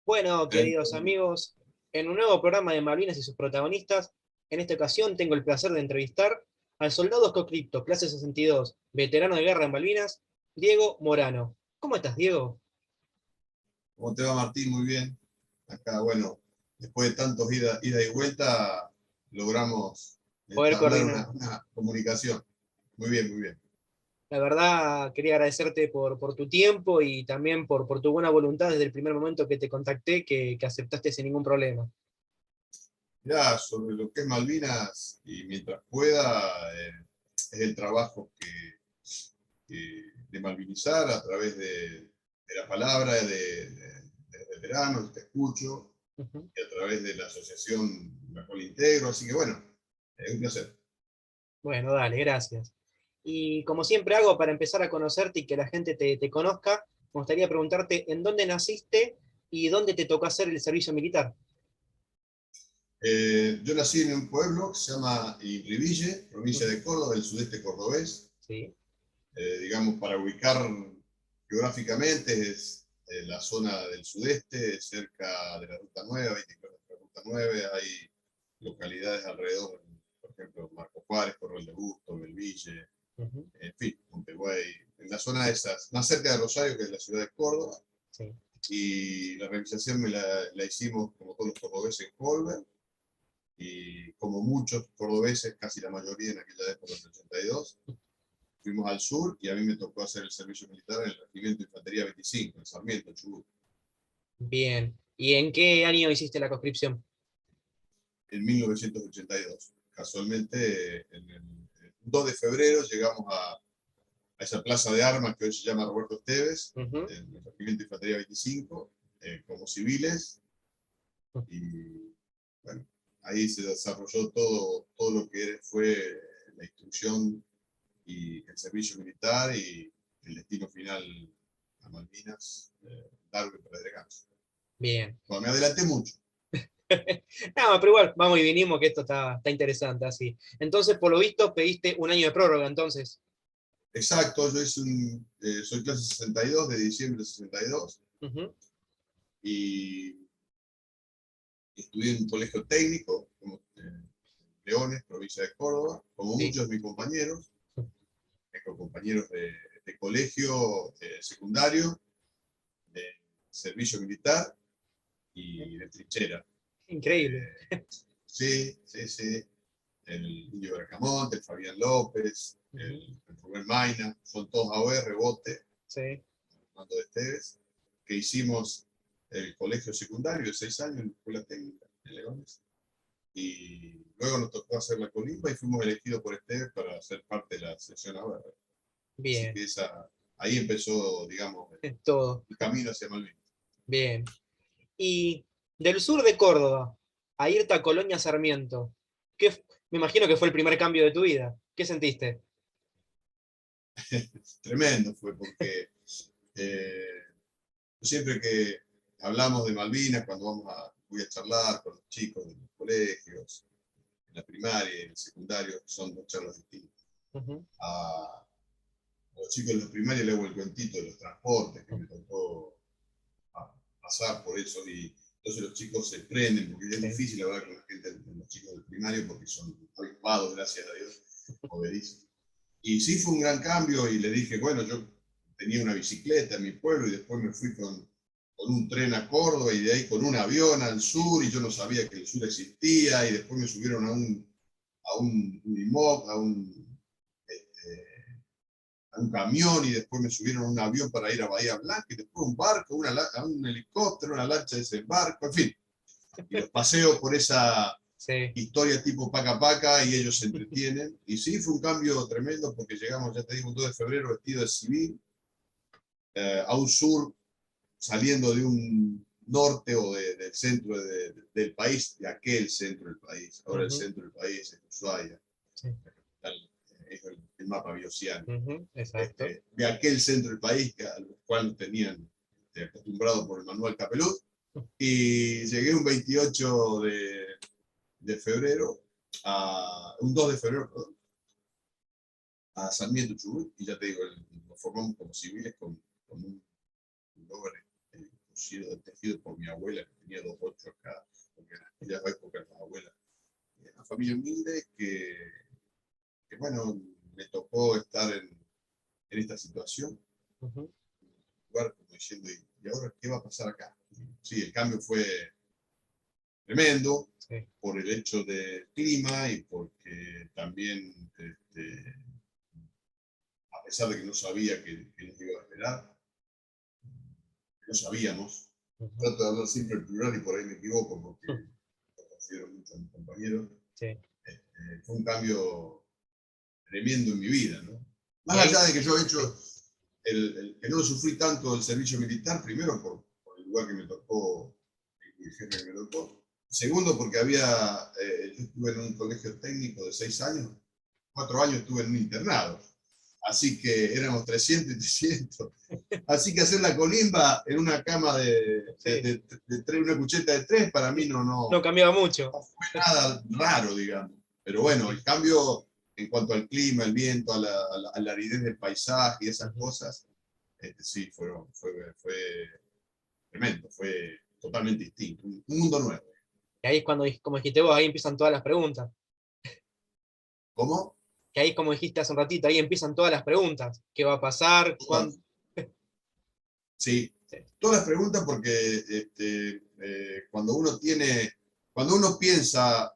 Bueno, queridos Entonces, amigos, en un nuevo programa de Malvinas y sus protagonistas, en esta ocasión tengo el placer de entrevistar al soldado conscripto, clase 62, veterano de guerra en Malvinas, Diego Morano. ¿Cómo estás, Diego? ¿cómo te va, Martín? Muy bien. Acá, bueno, después de tantos ida y vuelta, logramos Poder entablar coordinar. una comunicación. Muy bien, muy bien. La verdad, quería agradecerte por tu tiempo y también por tu buena voluntad desde el primer momento que te contacté, que aceptaste sin ningún problema. Ya, sobre lo que es Malvinas, y mientras pueda, es el trabajo de malvinizar a través de la palabra de veteranos, te escucho, Ujú. y a través de la asociación la cual integro, así que bueno, es un placer. Bueno, dale, gracias. Y como siempre hago para empezar a conocerte y que la gente te conozca, me gustaría preguntarte en dónde naciste y dónde te tocó hacer el servicio militar. Yo nací en un pueblo que se llama Inriville, provincia Ujú. de Córdoba, del sudeste cordobés. Sí, Digamos, para ubicar geográficamente es la zona del sudeste, cerca de la Ruta 9, 20 kilómetros de la Ruta 9. Hay localidades alrededor, por ejemplo, Marco Juárez, Corral de Busto, Belville, ujú, en fin, Montevideo. En la zona de esas, más cerca de Rosario, que es la ciudad de Córdoba. sí. Y la realización la hicimos, como todos los cordobeses, en Colbert, y como muchos cordobeses, casi la mayoría en aquella época del 82, fuimos al sur y a mí me tocó hacer el servicio militar en el Regimiento de Infantería 25, en Sarmiento, en Chubut. Bien. ¿Y en qué año hiciste la conscripción? En 1982. Casualmente, el 2 de febrero llegamos a esa plaza de armas que hoy se llama Roberto Esteves, Ujú. en el Regimiento de Infantería 25, como civiles, y bueno, ahí se desarrolló todo lo que fue la instrucción y el servicio militar y el destino final a Malvinas, Darwin para Descanso. Bien. Bueno, me adelanté mucho. No, pero igual, vamos y vinimos, que esto está interesante así. Entonces, por lo visto, pediste un año de prórroga, entonces. Exacto, yo soy clase 62 de diciembre de 62 Ujú. y estudié en un colegio técnico, como Leones, provincia de Córdoba, como Sí. muchos de mis compañeros, tengo compañeros de colegio secundario, de servicio militar y de trinchera. Increíble. Sí, sí, sí. El Indio Bercamonte, el Fabián López, Ujú. el Rubén Maina, son todos AOR, rebote, Sí. mando de Esteves, que hicimos el colegio secundario de 6 años en la escuela técnica en Leones. Y luego nos tocó hacer la colimba y fuimos elegidos por Esteves para ser parte de la sección AOR. Así Bien. que ahí empezó, digamos, Todo. el camino hacia Malvinas. Bien. Y del sur de Córdoba a irte a Colonia Sarmiento, me imagino que fue el primer cambio de tu vida. ¿Qué sentiste? Tremendo fue porque eh, siempre que hablamos de Malvinas, cuando voy a charlar con los chicos de los colegios, en la primaria y en el secundario, son dos charlas distintas. Ujú. A los chicos de la primaria les hago el cuentito de los transportes, que me tocó pasar por eso, y entonces los chicos se prenden, porque es Sí. difícil hablar con la gente, los chicos del primario, porque son avispados, gracias a Dios, obedecen. Y sí fue un gran cambio, y le dije, bueno, yo tenía una bicicleta en mi pueblo, y después me fui con un tren a Córdoba, y de ahí con un avión al sur, y yo no sabía que el sur existía, y después me subieron a un Unimog, a un camión, y después me subieron a un avión para ir a Bahía Blanca, y después un barco, a un helicóptero, una lancha de ese barco, en fin. Y los paseo por esa Sí. historia tipo paca paca y ellos se entretienen. Y sí, fue un cambio tremendo porque llegamos, ya te digo, un 2 de febrero vestido de civil, a un sur saliendo de un norte o del centro del país, de aquel centro del país. Ahora el Ujú. centro del país es Ushuaia, Sí. la capital, es el mapa biociano. Ujú. Exacto. De aquel centro del país al cual nos tenían acostumbrado por el Manuel Capeluz. Y llegué un 28 de febrero, un 2 de febrero, perdón, a Sarmiento Chubut, y ya te digo, nos formamos como civiles con un nombre cosido, tejido por mi abuela, que tenía 2 8 acá, porque en aquella época la abuela era una familia humilde que, bueno, me tocó estar en esta situación, Ujú. lugar como diciendo, ¿y ahora qué va a pasar acá? Sí, el cambio fue tremendo Sí. por el hecho del clima y porque también, a pesar de que no sabía que nos iba a esperar, no sabíamos, Ujú. trato de hablar siempre en plural y por ahí me equivoco porque lo considero mucho a mis compañeros, Sí. fue un cambio tremendo en mi vida, ¿no? Y Más ahí, allá de que yo he sí. hecho que no sufrí tanto el servicio militar, primero por el lugar que me tocó, el jefe que me tocó. Segundo, porque yo estuve en un colegio técnico de 6 años, 4 años estuve en un internado. Así que éramos 300 y 300. Así que hacer la colimba en una cama Sí. una cucheta de 3, para mí No cambiaba mucho. no fue nada raro, digamos. Pero bueno, el Sí. cambio en cuanto al clima, el viento, a la aridez del paisaje y esas Ujú. cosas, sí, fue tremendo, fue totalmente distinto, un mundo nuevo. Y ahí es cuando, como dijiste vos, ahí empiezan todas las preguntas. ¿Cómo? Que ahí, como dijiste hace un ratito, ahí empiezan todas las preguntas. ¿Qué va a pasar? ¿Cuándo? Sí, Sí. todas las preguntas porque cuando uno piensa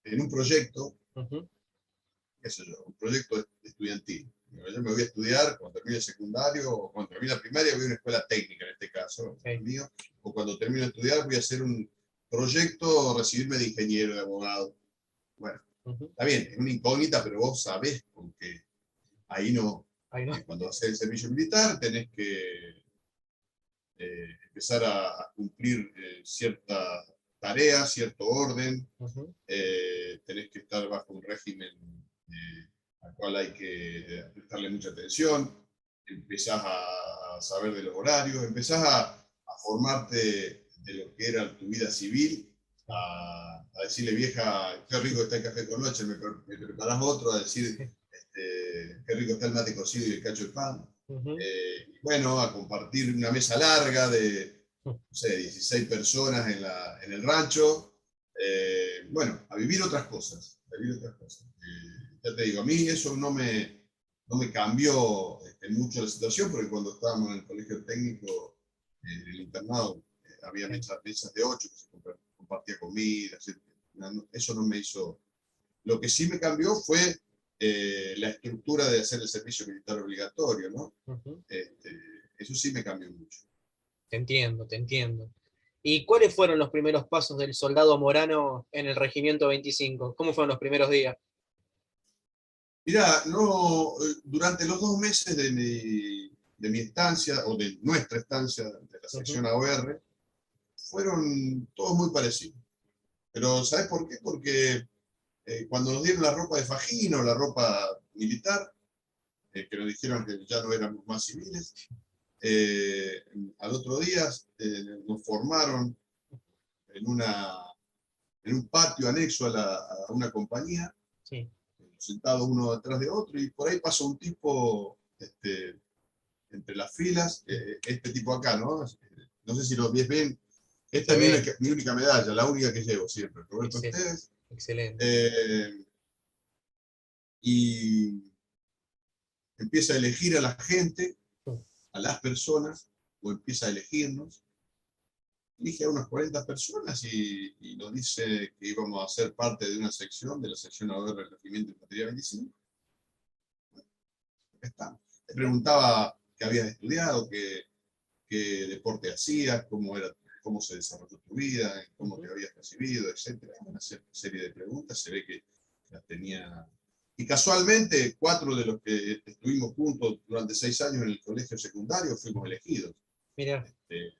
en un proyecto, Ujú. qué sé yo, un proyecto estudiantil. Yo me voy a estudiar cuando termine el secundario, o cuando termine la primaria voy a una escuela técnica en este caso, el Sí. mío, o cuando termine de estudiar voy a hacer un proyecto, recibirme de ingeniero, de abogado. Bueno, Ujú. está bien, es una incógnita, pero vos sabés porque ahí no, Ahí no. cuando haces el servicio militar tenés que empezar a cumplir cierta tarea, cierto orden, Ujú. tenés que estar bajo un régimen al cual hay que prestarle mucha atención, empezás a saber de los horarios, empezás a formarte de lo que era tu vida civil, Sí. a decirle, vieja, qué rico está el café con leche, me preparás otro, a decir, Sí. qué rico está el mate cocido y el cacho de pan. Ujú. Bueno, a compartir una mesa larga de, no sé, 16 personas en el rancho, bueno, a vivir otras cosas, a vivir otras cosas. Ya te digo, a mí eso no me cambió mucho la situación, porque cuando estábamos en el colegio técnico, en el internado, había Sí. mesas de 8 que se compartía comida, etc. Eso no me hizo. Lo que sí me cambió fue la estructura de hacer el servicio militar obligatorio, ¿no? Ujú. Este, eso sí me cambió mucho. Te entiendo, te entiendo. ¿Y cuáles fueron los primeros pasos del soldado Morano en el Regimiento 25? ¿Cómo fueron los primeros días? Mirá, no, durante los 2 meses de mi estancia, o de nuestra estancia de la Ujú. sección AOR, fueron todos muy parecidos. Pero ¿sabes por qué? Porque cuando nos dieron la ropa de fajín o la ropa militar, que nos dijeron que ya no éramos más civiles, eh, al otro día nos formaron en, una, en un patio anexo a una compañía, Sí. sentados uno detrás de otro, y por ahí pasa un tipo entre las filas, este tipo acá, ¿no? No sé si lo ves bien. Esta Se es ve. mi única medalla, la única que llevo siempre, Roberto Excel. Esteves. Excelente. Eh, y empieza a elegir a la gente, a las personas, o empieza a elegirnos. Elige a unas 40 personas y nos dice que íbamos a ser parte de una sección, de la sección AOR del Regimiento de Infantería 25. Acá estamos. Te preguntaba qué habías estudiado, qué deporte hacías, cómo se desarrolló tu vida, cómo te Ujú. habías recibido, etcétera. Una serie de preguntas, se ve que las tenía. Y casualmente, 4 de los que estuvimos juntos durante 6 años en el colegio secundario fuimos elegidos. Mira.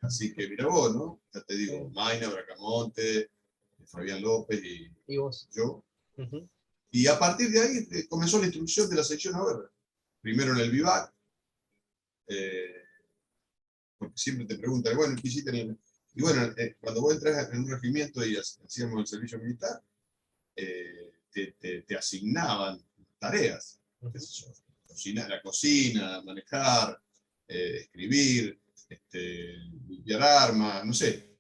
Así que mira vos, ¿no? Ya te digo, Sí. Mayna, Bracamonte, Fabián López y ¿Y vos? yo. Ujú. Y a partir de ahí comenzó la instrucción de la sección AOR. Primero en el Vivac, eh, porque siempre te preguntan, bueno, ¿qué hiciste en el... Y bueno, cuando vos entras en un regimiento y hacíamos el servicio militar, te asignaban tareas, qué Ujú. sé yo, la cocina, manejar, escribir, limpiar armas, no sé.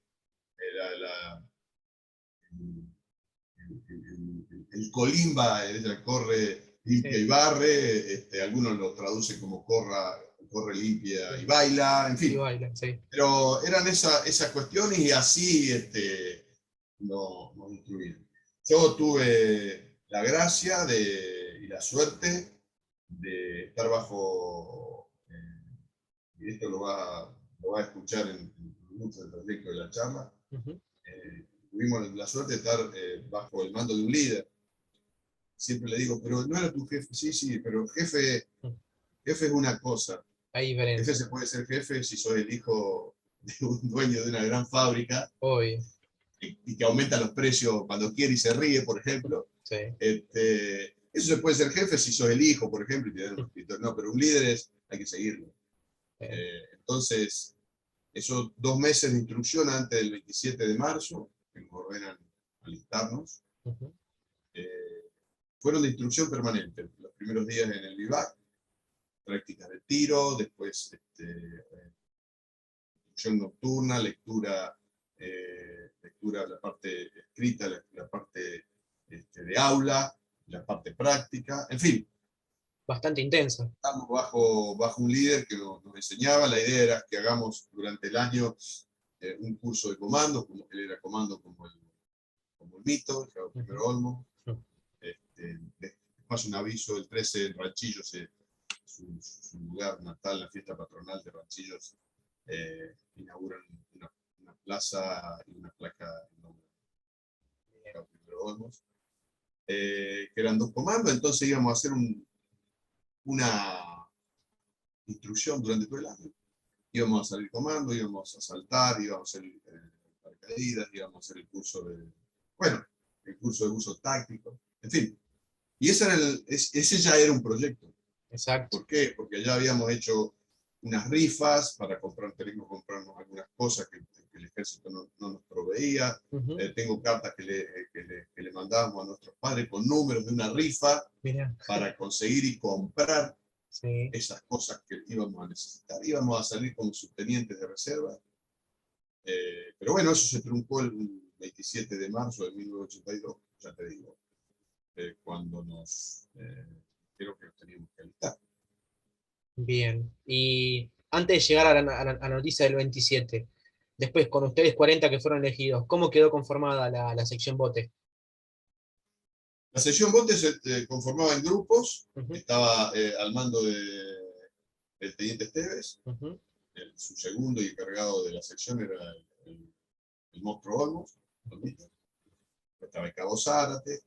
El colimba, corre, limpia Sí, y barre, algunos lo traducen como corre, limpia y baila, en y fin. baila, sí. Pero eran esas cuestiones y así nos instruían. Yo tuve la gracia y la suerte de estar bajo, y esto lo va a escuchar en mucho del trayecto de la charla, Ujú. tuvimos la suerte de estar bajo el mando de un líder. Siempre le digo, pero no era tu jefe. Sí, sí, pero jefe es una cosa. Hay Jefe diferencia, se puede ser jefe si sos el hijo de un dueño de una gran fábrica obvio, y que aumenta los precios cuando quiere y se ríe, por ejemplo. sí. Eso se puede ser jefe si sos el hijo, por ejemplo, y te dan un escritor. No, pero un líder hay que seguirlo. Bien. Entonces, esos 2 meses de instrucción antes del 27 de marzo, que nos ordenan alistarnos, Ujú. eh, fueron de instrucción permanente. Los primeros días en el vivac, prácticas de tiro, después instrucción nocturna, lectura la parte escrita, la parte de aula, la parte práctica, en fin, Bastante intensa. estamos bajo un líder que nos enseñaba. La idea era que hagamos durante el año un curso de comando, como él era comando como el mito, el cabo Ujú. primero Olmo. Ujú. Más un aviso, el 13 en Ranchillos, su lugar natal, la fiesta patronal de Ranchillos, inauguran una plaza y una placa en nombre de cabo primero Olmos, que eran 2 comandos. Entonces íbamos a hacer una instrucción durante todo el año. Íbamos a salir comando, íbamos a saltar, íbamos a hacer paracaídas, íbamos a hacer bueno, el curso de uso táctico, en fin. Y ese ya era un proyecto. Exacto. ¿Por qué? Porque ya habíamos hecho unas rifas para teníamos que comprarnos algunas cosas que el ejército no nos proveía. Ujú. Tengo cartas que le mandábamos a nuestros padres con números de una rifa Mira, para conseguir y comprar sí. esas cosas que íbamos a necesitar. Íbamos a salir como subtenientes de reserva. Pero bueno, eso se truncó el 27 de marzo de 1982, ya te digo, cuando creo que nos teníamos que alistar. Bien. Y antes de llegar a la noticia del 27, después con ustedes 40 que fueron elegidos, ¿cómo quedó conformada la sección bote? La sección bote se conformaba en grupos, Ujú. estaba al mando del teniente Esteves, Ujú. su segundo y encargado de la sección era el monstruo Olmos, estaba el cabo Zárate,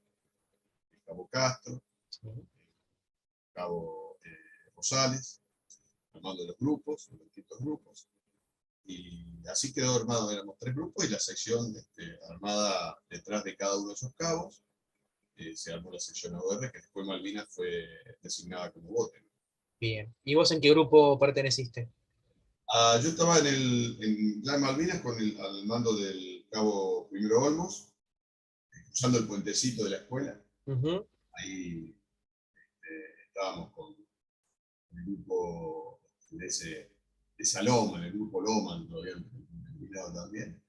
el cabo Castro, Sí. el cabo Rosales, al mando de los distintos grupos, y así quedó armado. Éramos 3 grupos y la sección armada detrás de cada uno de esos cabos. Se armó la sección AOR, que después Malvinas fue designada como bote. Bien. ¿Y vos en qué grupo perteneciste? Yo estaba ya en Malvinas al mando del cabo Primero Olmos, usando el puentecito de la escuela. Ujú. Ahí estábamos con el grupo de esa Loma, el grupo Loma, lo habían denominado también.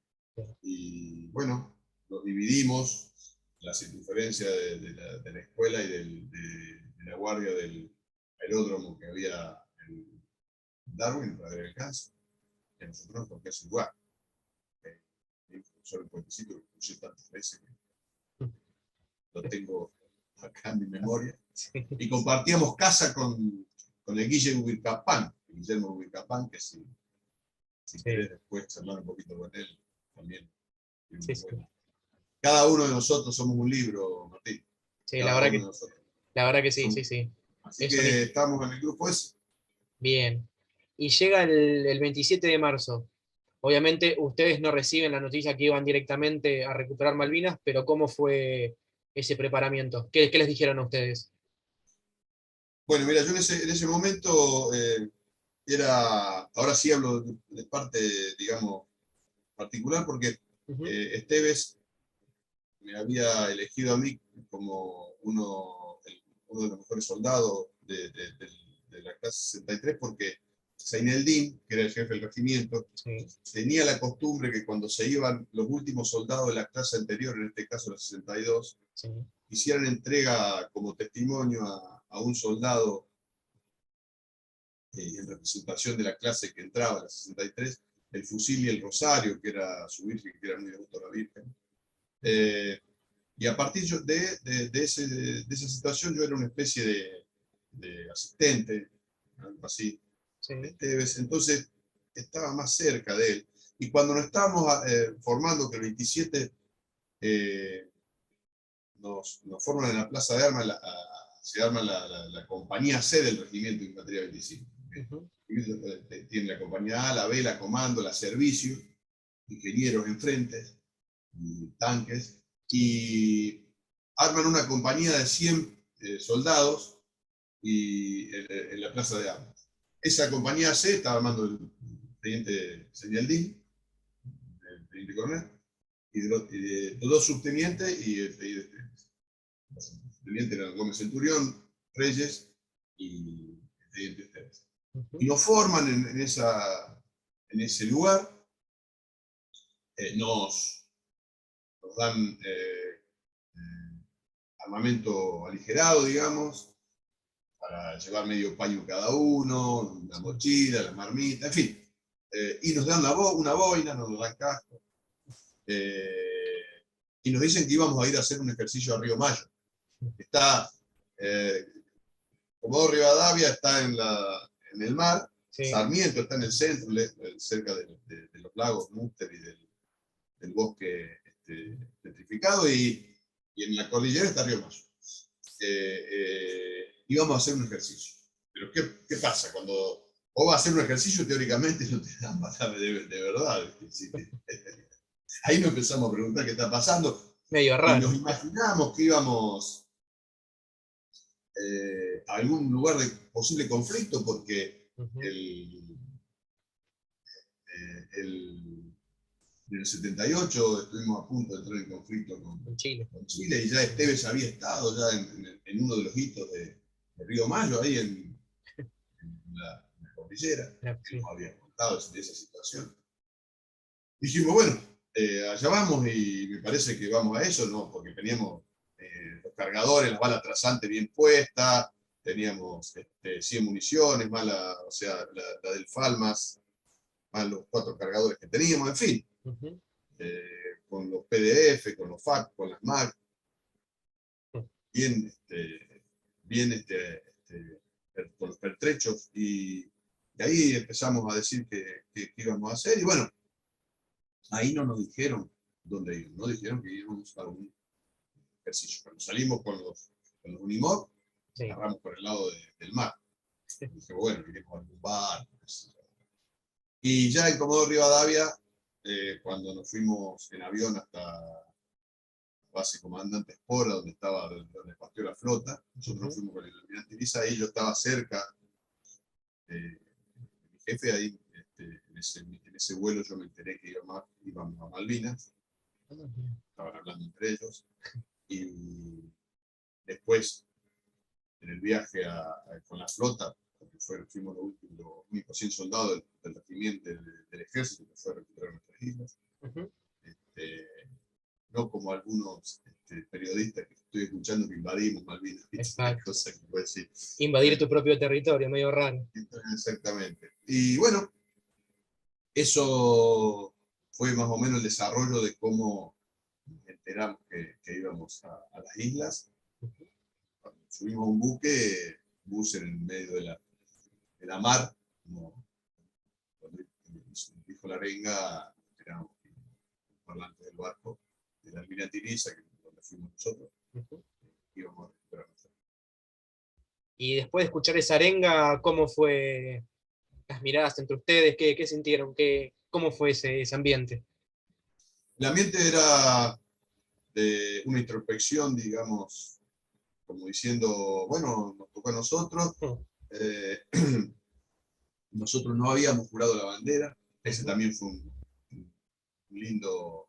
Y bueno, los dividimos, la circunferencia de la escuela y de la guardia del aeródromo que había en Darwin, para el alcance, que nosotros nos tocó ese lugar. Solo el puentecito que puse tantas veces que lo tengo acá en mi memoria. Sí. Y compartíamos casa con el Guillermo Huircapán, que si Sí, querés después charlar un poquito con él, también tiene sí, muy sí. buena. Cada uno de nosotros somos un libro, Martín. Sí, Cada uno de nosotros. la verdad que sí, Somos. sí, sí. Así Es un que estamos en el grupo ese. bien. Y llega el 27 de marzo. Obviamente ustedes no reciben la noticia que iban directamente a recuperar Malvinas, pero ¿cómo fue ese preparamiento? ¿Qué les dijeron a ustedes? Bueno, mira, yo en ese momento ahora sí hablo de parte, digamos, particular, porque Ujú. Esteves me había elegido a mí como uno de los mejores soldados de la clase 63, porque Zaineldin, que era el jefe del regimiento, Sí. tenía la costumbre que cuando se iban los últimos soldados de la clase anterior, en este caso la 62, Sí. hicieran entrega como testimonio a un soldado en representación de la clase que entraba, la 63, el fusil y el rosario, que era su virgen, que era muy devoto a la Virgen. Y a partir de esa situación yo era una especie de asistente, algo así, Sí. de Esteves, entonces estaba más cerca de él. Y cuando nos estábamos formando, que el 27 nos forman en la Plaza de Armas, se arma la compañía C del Regimiento de Infantería 25. Ujú. Tiene la compañía A, la B, la comando, la servicio, ingenieros enfrente, y tanques, y arman una compañía de 100 soldados en la Plaza de Armas. Esa compañía C estaba armando el teniente Señaldín, el teniente coronel, y los dos subtenientes y el teniente era Gómez Centurión, Reyes y el teniente Esteves. Y Ujú. nos forman en ese lugar, nos dan armamento aligerado, digamos, para llevar medio paño cada uno, la mochila, la marmita, en fin. Y nos dan una boina, nos dan casco. Y nos dicen que íbamos a ir a hacer un ejercicio a Río Mayo. Está, eh, Comodoro Rivadavia está en el mar, Sí. Sarmiento está en el centro, cerca de los lagos Múster y del bosque petrificado, y en la cordillera está Río Mayo. Íbamos a hacer un ejercicio. Pero ¿qué pasa? Cuando vos vas a hacer un ejercicio, teóricamente no te dan pasaje de verdad. Ahí nos empezamos a preguntar qué está pasando, Medio y nos raro. imaginamos que íbamos a algún lugar de posible conflicto, porque Ujú. el, el, en el 78 estuvimos a punto de entrar en conflicto En Chile. con Chile, y ya Esteves había estado ya en uno de los hitos de Río Mayo, ahí en la cordillera, que Sí. nos había contado de esa situación. Dijimos, bueno, allá vamos, y me parece que vamos a eso, ¿no? Porque teníamos los cargadores, las balas trazantes bien puestas, teníamos 100 municiones, más o sea, la del FAL, más los 4 cargadores que teníamos, en fin, Ujú. con los PDF, con los FAC, con las MAC, bien, bien con los pertrechos, y ahí empezamos a decir que íbamos a hacer, y bueno, ahí no nos dijeron dónde íbamos, no dijeron que íbamos a un ejercicio. Cuando salimos con los Unimog, Sí. agarramos por el lado del mar. Dije, bueno, iremos a algún bar. Y ya en Comodoro Rivadavia, cuando nos fuimos en avión hasta base Comandante Espora, donde partió la flota, nosotros nos Ujú. fuimos con el almirante Iriza, ahí yo estaba cerca de mi jefe, ahí en ese vuelo yo me enteré que íbamos a Malvinas, estaban hablando entre ellos, y después en el viaje con la flota, porque fuimos los únicos 100 soldados del regimiento del ejército que fue a recuperar nuestras islas. Ujú. Este, no como algunos periodistas que estoy escuchando que invadimos Malvinas, ¿viste? Exacto. Cosa que puede decir. Invadir tu propio territorio, medio raro. Exactamente. Y bueno, eso fue más o menos el desarrollo de cómo nos enteramos que íbamos a las islas. Cuando subimos a un bus en el medio de la mar, como cuando dijo la renga, éramos parlantes del barco de la almirante Iriza, que donde fuimos nosotros, Ujú. íbamos a recuperar nuestra. Y después de escuchar esa arenga, ¿cómo fue las miradas entre ustedes? ¿Qué sintieron? ¿Cómo fue ese ambiente? El ambiente era de una introspección, digamos, como diciendo, bueno, nos tocó a nosotros, Mm. nosotros no habíamos jurado la bandera, ese Ujú. también fue un lindo,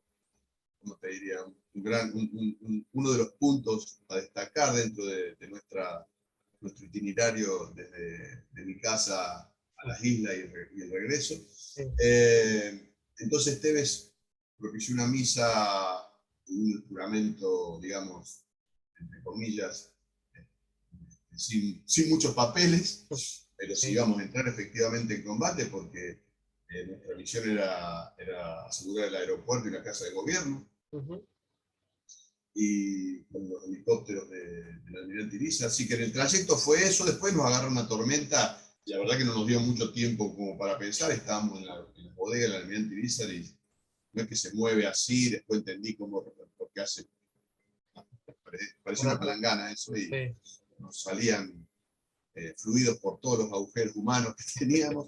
¿cómo te diría? Uno de los puntos a destacar dentro de nuestro itinerario desde de mi casa las islas y el regreso. Sí. Entonces Tevez propició una misa, un juramento, digamos, entre comillas, sin muchos papeles, pero sí Sí. íbamos a entrar efectivamente en combate porque nuestra misión era asegurar el aeropuerto y la casa de gobierno, Ujú. y con los helicópteros del almirante Iriza. Así que en el trayecto fue eso, después nos agarró una tormenta, y la verdad que no nos dio mucho tiempo como para pensar, estábamos en la bodega del almirante Iriza y no es que se mueve así, después entendí cómo, porque parece una palangana eso, y Sí. nos salían fluidos por todos los agujeros humanos que teníamos.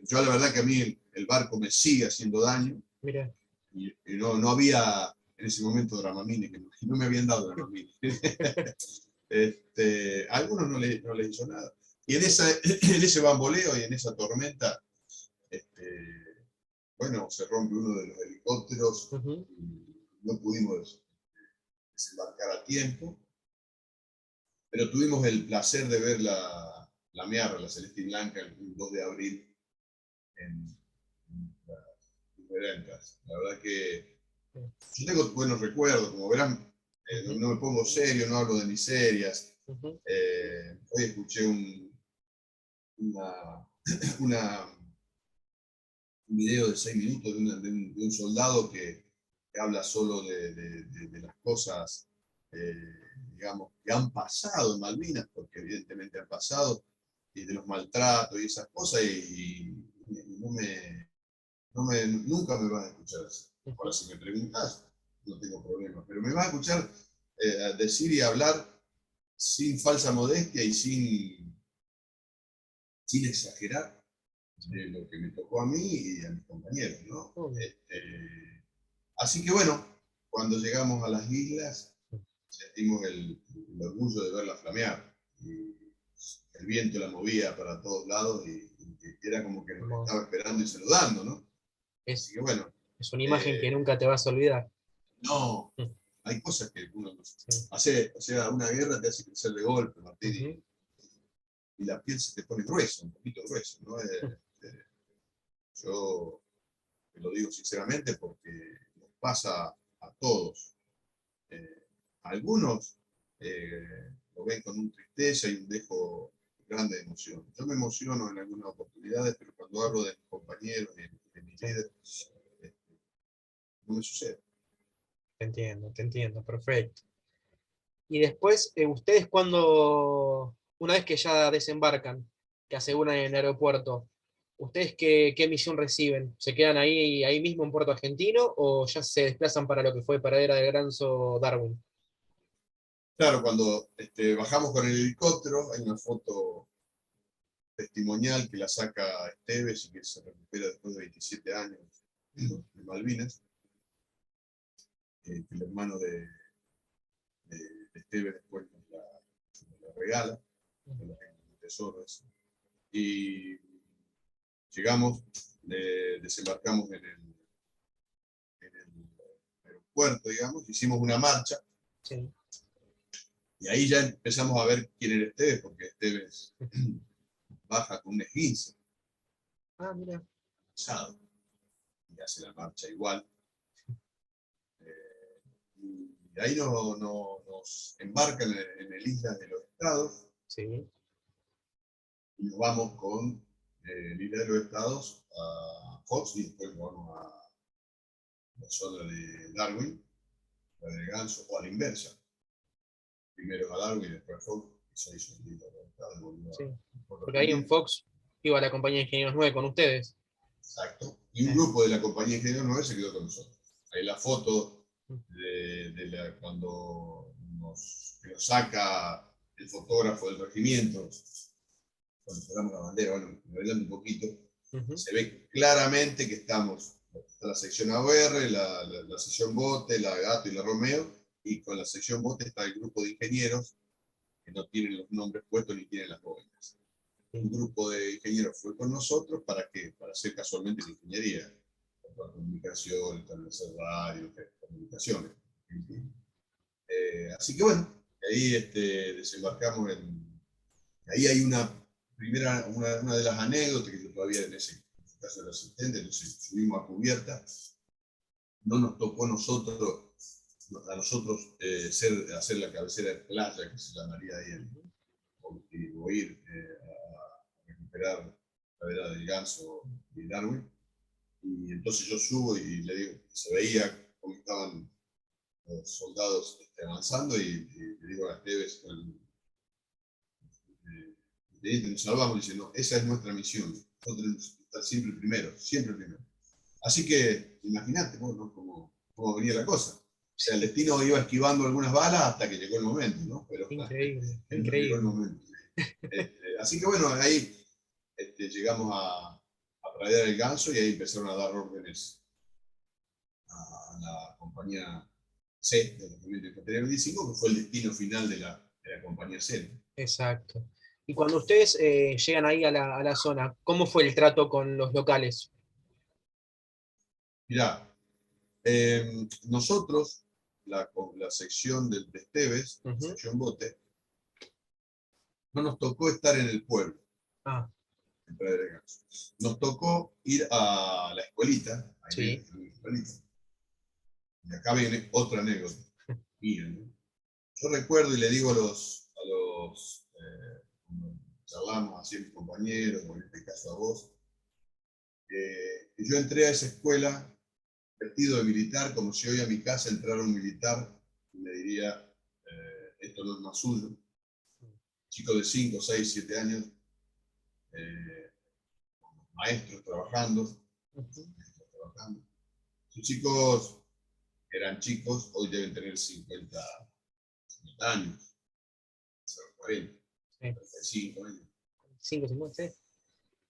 Yo la verdad que a mí el barco me sigue haciendo daño, Mira. y no había en ese momento Dramamine, que no me habían dado Dramamine. A algunos no les hizo nada. Y en ese bamboleo y en esa tormenta, bueno, se rompe uno de los helicópteros Ujú. y no pudimos desembarcar a tiempo, pero tuvimos el placer de ver la Mearra, la Celeste y Blanca, el 2 de abril en las Verencas. La verdad que yo tengo buenos recuerdos, como verán, Ujú. no me pongo serio, no hablo de miserias. Ujú. Hoy escuché una, una, un video de 6 minutos de un soldado que habla solo de las cosas, digamos, que han pasado en Malvinas, porque evidentemente han pasado, y de los maltratos y esas cosas, y nunca me vas a escuchar así. Ahora, Ujú. si me preguntas, no tengo problema, pero me vas a escuchar decir y hablar sin falsa modestia y sin exagerar de lo que me tocó a mí y a mis compañeros, ¿no? Ujú. Así que bueno, cuando llegamos a las islas, sentimos el orgullo de verla flamear. Y el viento la movía para todos lados y era como que nos Hermoso. estaba esperando y saludando, ¿no? Es, Así que bueno, es una imagen que eh, nunca te vas a olvidar. no, Mm. hay cosas que uno no Sí. hace, o sea, una guerra te hace crecer de golpe, Martín, Ujú. y la piel se te pone gruesa, un poquito gruesa, ¿no? Yo te lo digo sinceramente porque nos pasa a todos. Eh, Algunos lo ven con un tristeza y un dejo grande de emoción. Yo me emociono en algunas oportunidades, pero cuando hablo de mis compañeros y de mis Sí, líderes, eh, no me sucede. te entiendo, perfecto. Y después, ustedes cuando, una vez que ya desembarcan, que aseguran en el aeropuerto, ¿ustedes qué misión reciben? ¿Se quedan ahí mismo en Puerto Argentino o ya se desplazan para lo que fue Paradera de Granzo Darwin? Claro, cuando bajamos con el helicóptero, hay una foto testimonial que la saca Esteves y que se recupera después de 27 años Ujú. de Malvinas, que el hermano de Esteves después nos la regala, Ujú. nos la tengo en el tesoro eso. Y llegamos, desembarcamos en el aeropuerto, digamos, hicimos una marcha, Sí. y ahí ya empezamos a ver quién era Esteves, porque Esteves baja con un esguince Ah, mira. pesado y hace la marcha igual. Y ahí nos embarcan en el Isla de los Estados Sí. y nos vamos con el Isla de los Estados a Fox y después nos vamos a la zona de Darwin, la de Ganso, o a la inversa. Primero a Darwin y después a Fox, y se hizo el Isla de los Estados, volvió Sí. a Puerto Porque ahí en Argentina. Fox iba la compañía de Ingenieros 9 con ustedes. Exacto. Y un Eh. grupo de la compañía Ingeniero 9 se quedó con nosotros. Ahí la foto cuando que nos saca el fotógrafo del regimiento, cuando sacamos la bandera, bueno, adelante un poquito, Ujú. se ve claramente que está la sección AOR, la sección Bote, la Gato y la Romeo, y con la sección Bote está el grupo de ingenieros que no tienen los nombres puestos ni tienen las bóvedas. Un Sí. grupo de ingenieros fue con nosotros para qué, para hacer casualmente la ingeniería, para comunicación, establecer radio, comunicaciones. Así que bueno, ahí desembarcamos ahí hay una de las anécdotas que yo todavía en ese caso era asistente, entonces subimos a cubierta, no nos tocó a nosotros hacer la cabecera de playa, que se llamaría ahí, o ir a recuperar la vera del Ganso y Darwin. Y entonces yo subo y le digo, se veía cómo estaban los soldados avanzando y le digo a Esteves, nos salvamos, y dice, no, esa es nuestra misión, nosotros tenemos que estar siempre primero, siempre primero. Así que imagínate ¿no? cómo venía la cosa. O sea, el destino iba esquivando algunas balas hasta que llegó el momento, ¿no? Pero Increíble, no llegó el increíble. momento. Así que bueno, ahí llegamos a Pradera del Ganso y ahí empezaron a dar órdenes a la compañía C del Regimiento de Infantería 25, que fue el destino final de la compañía C. Exacto. Y cuando ustedes llegan ahí a la zona, ¿cómo fue el trato con los locales? Mirá, nosotros, la sección de Esteves, la Ujú. sección Bote, no nos tocó estar en el pueblo, Ah, en Pradera del Ganso. Nos tocó ir a la escuelita, ahí sí. en la escuelita. Y acá viene otra anécdota mía, ¿no? Yo recuerdo y le digo como charlamos así a mis compañeros, o en este caso a vos, que yo entré a esa escuela vestido de militar, como si hoy a mi casa entrara un militar y me diría, esto no es más suyo. Chico de 5, 6, 7 años, eh, maestros trabajando, Ujú. Sus chicos eran chicos, hoy deben tener 50 años, 40, Sí. 35 años. 5, 50, sí.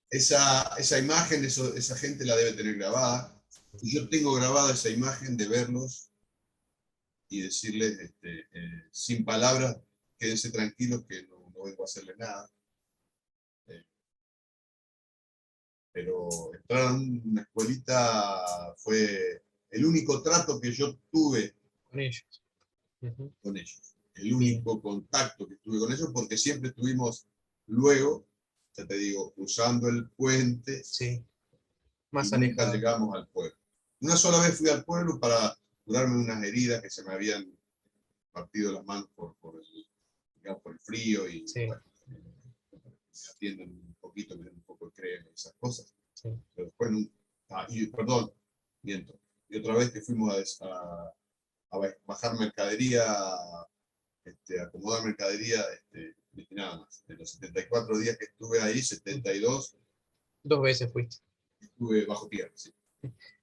Esa imagen, esa gente la debe tener grabada. Y yo tengo grabada esa imagen de verlos y decirles, sin palabras, quédense tranquilos que no vengo a hacerles nada. Eh, pero entrar a una escuelita fue el único trato que yo tuve Con ellos. Ujú. con ellos. El Bien, único contacto que tuve con ellos, porque siempre estuvimos luego, ya te digo, cruzando el puente sí. y Más nunca alejado. llegamos al pueblo. Una sola vez fui al pueblo para curarme unas heridas que se me habían partido las manos digamos, por el frío y Sí, bueno, me atienden un poquito, me dan un poco de crema y esas cosas. sí. Pero después, perdón, miento. Y otra vez que fuimos a bajar mercadería, acomodar mercadería, nada más. De los 74 días que estuve ahí, 72 2 veces fuiste. estuve bajo tierra. Sí.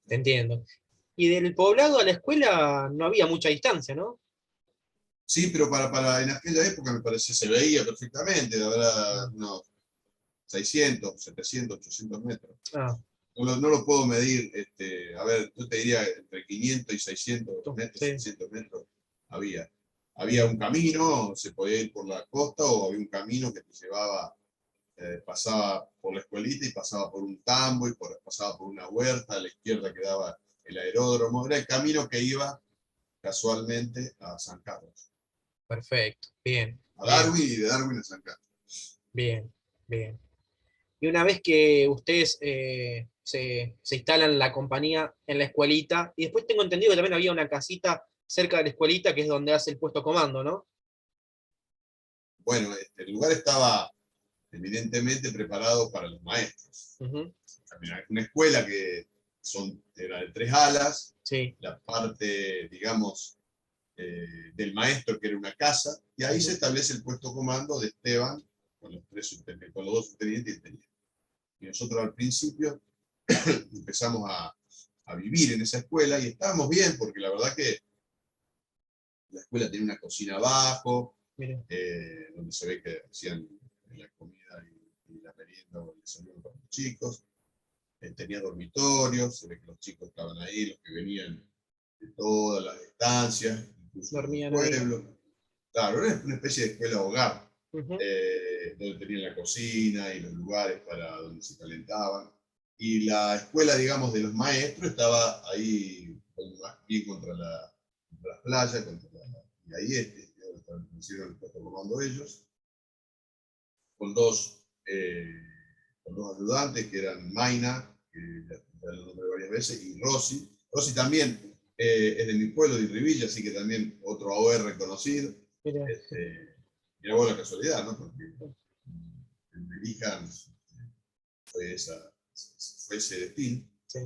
Te entiendo. Y del poblado a la escuela no había mucha distancia, ¿no? Sí, pero en aquella época me parece se veía perfectamente, habrá unos 600, 700, 800 metros. Ah, No lo puedo medir, a ver, yo te diría entre 500 y 600 metros, sí, 700 metros había. Había un bien. camino, se podía ir por la costa o había un camino que te llevaba, pasaba por la escuelita y pasaba por un tambo y pasaba por una huerta, a la izquierda quedaba el aeródromo, era el camino que iba casualmente a San Carlos, Perfecto. Bien, a bien, Darwin y de Darwin a San Carlos. bien, bien. Y una vez que ustedes se instalan la compañía en la escuelita, y después tengo entendido que también había una casita cerca de la escuelita que es donde hace el puesto comando, ¿no? Bueno, el lugar estaba evidentemente preparado para los maestros. Ujú. Una escuela que era de 3 alas, Sí. la parte, digamos, del maestro, que era una casa, y ahí se Ujú. establece el puesto comando de Esteban con los 2 subtenientes y el teniente. Y nosotros al principio empezamos a vivir en esa escuela y estábamos bien, porque la verdad que la escuela tenía una cocina abajo, Mire, donde se ve que hacían la comida y la merienda o el desayuno para los chicos. Tenía dormitorios, se ve que los chicos estaban ahí, los que venían de todas las estancias, incluso los del dormían ahí. pueblo. Claro, era una especie de escuela hogar, Ujú. donde tenían la cocina y los lugares para donde se calentaban. Y la escuela, digamos, de los maestros estaba ahí, más bien contra la playa, y ahí hicieron el puesto comando ellos, con dos eh, con dos ayudantes que eran Maina, que ya lo nombré varias veces, y Rosy. Rosy también es de mi pueblo, de Rivilla, así que también otro AOR conocido. Mira, Mira vos la casualidad, ¿no? Porque en Belijan fue ese destino. sí.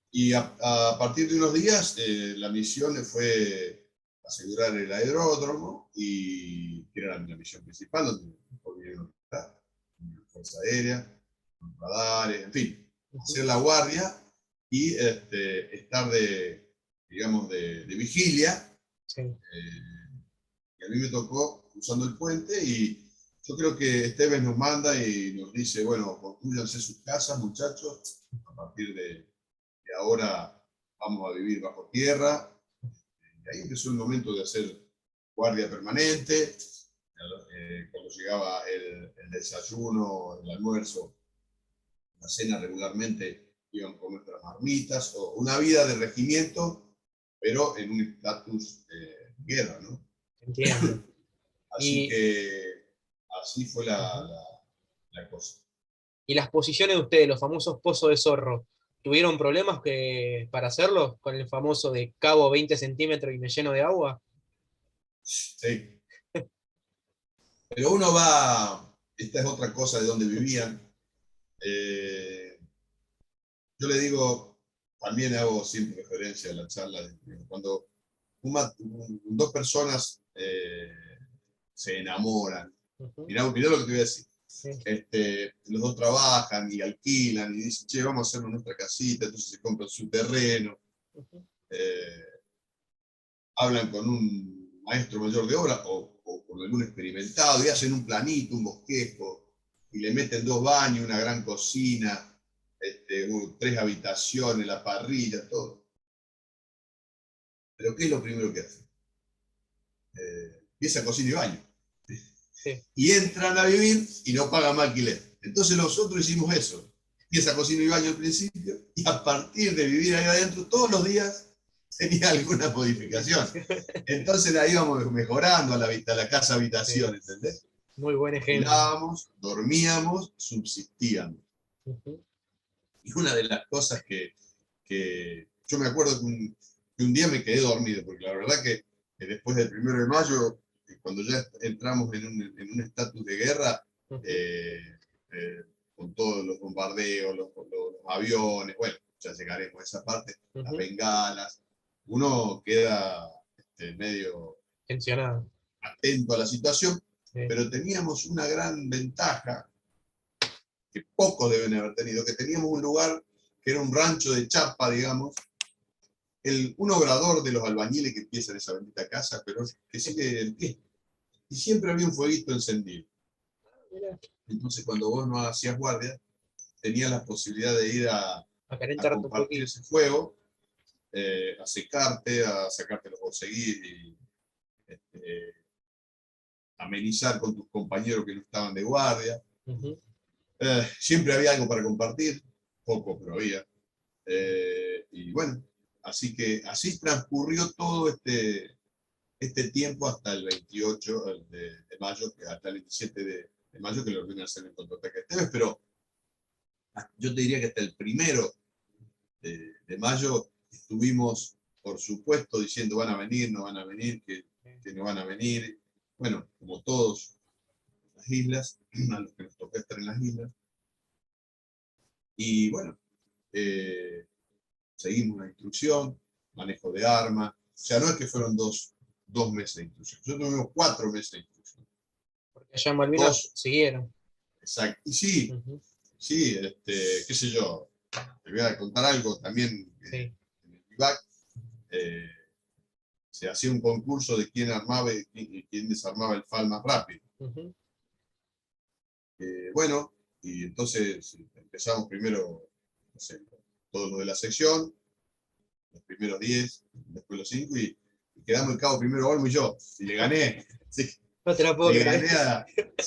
Y a partir de unos días, la misión fue asegurar el aeródromo, y que era la misión principal, donde vinieron la Fuerza Aérea, los radares, en fin, hacer la guardia y estar digamos, de vigilia. Sí. Y a mí me tocó cruzando el puente, y yo creo que Esteves nos manda y nos dice, bueno, construyanse sus casas, muchachos, a partir de ahora vamos a vivir bajo tierra. Y ahí empezó el momento de hacer guardia permanente. Cuando llegaba el desayuno, el almuerzo, la cena regularmente iban con nuestras marmitas, o una vida de regimiento, pero en un estatus de guerra, ¿no? Entiendo. Así Y, que así fue la cosa. y las posiciones de ustedes, los famosos pozos de zorro, ¿tuvieron problemas para hacerlo con el famoso de cabo 20 centímetros y me lleno de agua? Sí. Pero uno va, esta es otra cosa de donde vivían. Eh, yo le digo, también hago siempre referencia a la charla, cuando dos personas se enamoran. Ujú, Mirá lo que te voy a decir. sí, Los dos trabajan y alquilan y dicen, che, vamos a hacernos nuestra casita, entonces se compran su terreno, ujú, eh, hablan con un maestro mayor de obra o con algún experimentado y hacen un planito, un bosquejo, y le meten 2 baños, una gran cocina, 3 habitaciones, la parrilla, todo. Pero ¿qué es lo primero que hacen? Empieza cocina y baño. sí. Y entran a vivir y no pagan más alquiler. Entonces nosotros hicimos eso. Empieza cocina y baño al principio, y a partir de vivir ahí adentro, todos los días tenía alguna modificación. Entonces la íbamos mejorando a la casa habitación, Sí, ¿entendés? muy buen ejemplo. Alquilábamos, dormíamos, subsistíamos. Ujú, Y una de las cosas que yo me acuerdo que un día me quedé dormido, porque la verdad que después del 1 de mayo, cuando ya entramos en un estatus de guerra, ujú, eh, eh, con todos los bombardeos, los aviones, bueno, ya llegaremos a esa parte, las ujú. bengalas, uno queda medio Tensionado. atento a la situación, Sí. pero teníamos una gran ventaja que pocos deben haber tenido, que teníamos un lugar que era un rancho de chapa, digamos, un obrador de los albañiles que empieza en esa bendita casa, pero que sigue en pie. Y siempre había un fueguito encendido. Mira, Entonces, cuando vos no hacías guardia, tenías la posibilidad de ir a a calentarte un compartir poquito. ese fuego, a secarte, a sacarte los borseguís y este, amenizar con tus compañeros que no estaban de guardia. Ujú, Siempre había algo para compartir, poco, pero había. Y bueno, así transcurrió todo este tiempo hasta el 28 de mayo, hasta el 27 de mayo, que lo ordenan hacer el contraataque de Esteves, pero yo te diría que hasta el 1 de mayo estuvimos, por supuesto, diciendo van a venir, no van a venir, que no van a venir. Bueno, como todos las islas, a los que nos tocó estar en las islas. Y bueno, eh, seguimos la instrucción, manejo de armas. O sea, no es que fueron dos meses de instrucción. Nosotros tuvimos 4 meses de instrucción. porque allá en Malvinas Dos, siguieron. exacto. Y sí, Ujú, sí, qué sé yo, te voy a contar algo también. sí. En el IVAC se hacía un concurso de quién armaba y quién desarmaba el FAL más rápido. Ujú, Bueno, y entonces empezamos primero, no sé, todo lo de la sección, los primeros 10, después los 5, y quedamos el cabo primero Olmo y yo. Y le gané. Sí, no te la puedo creer.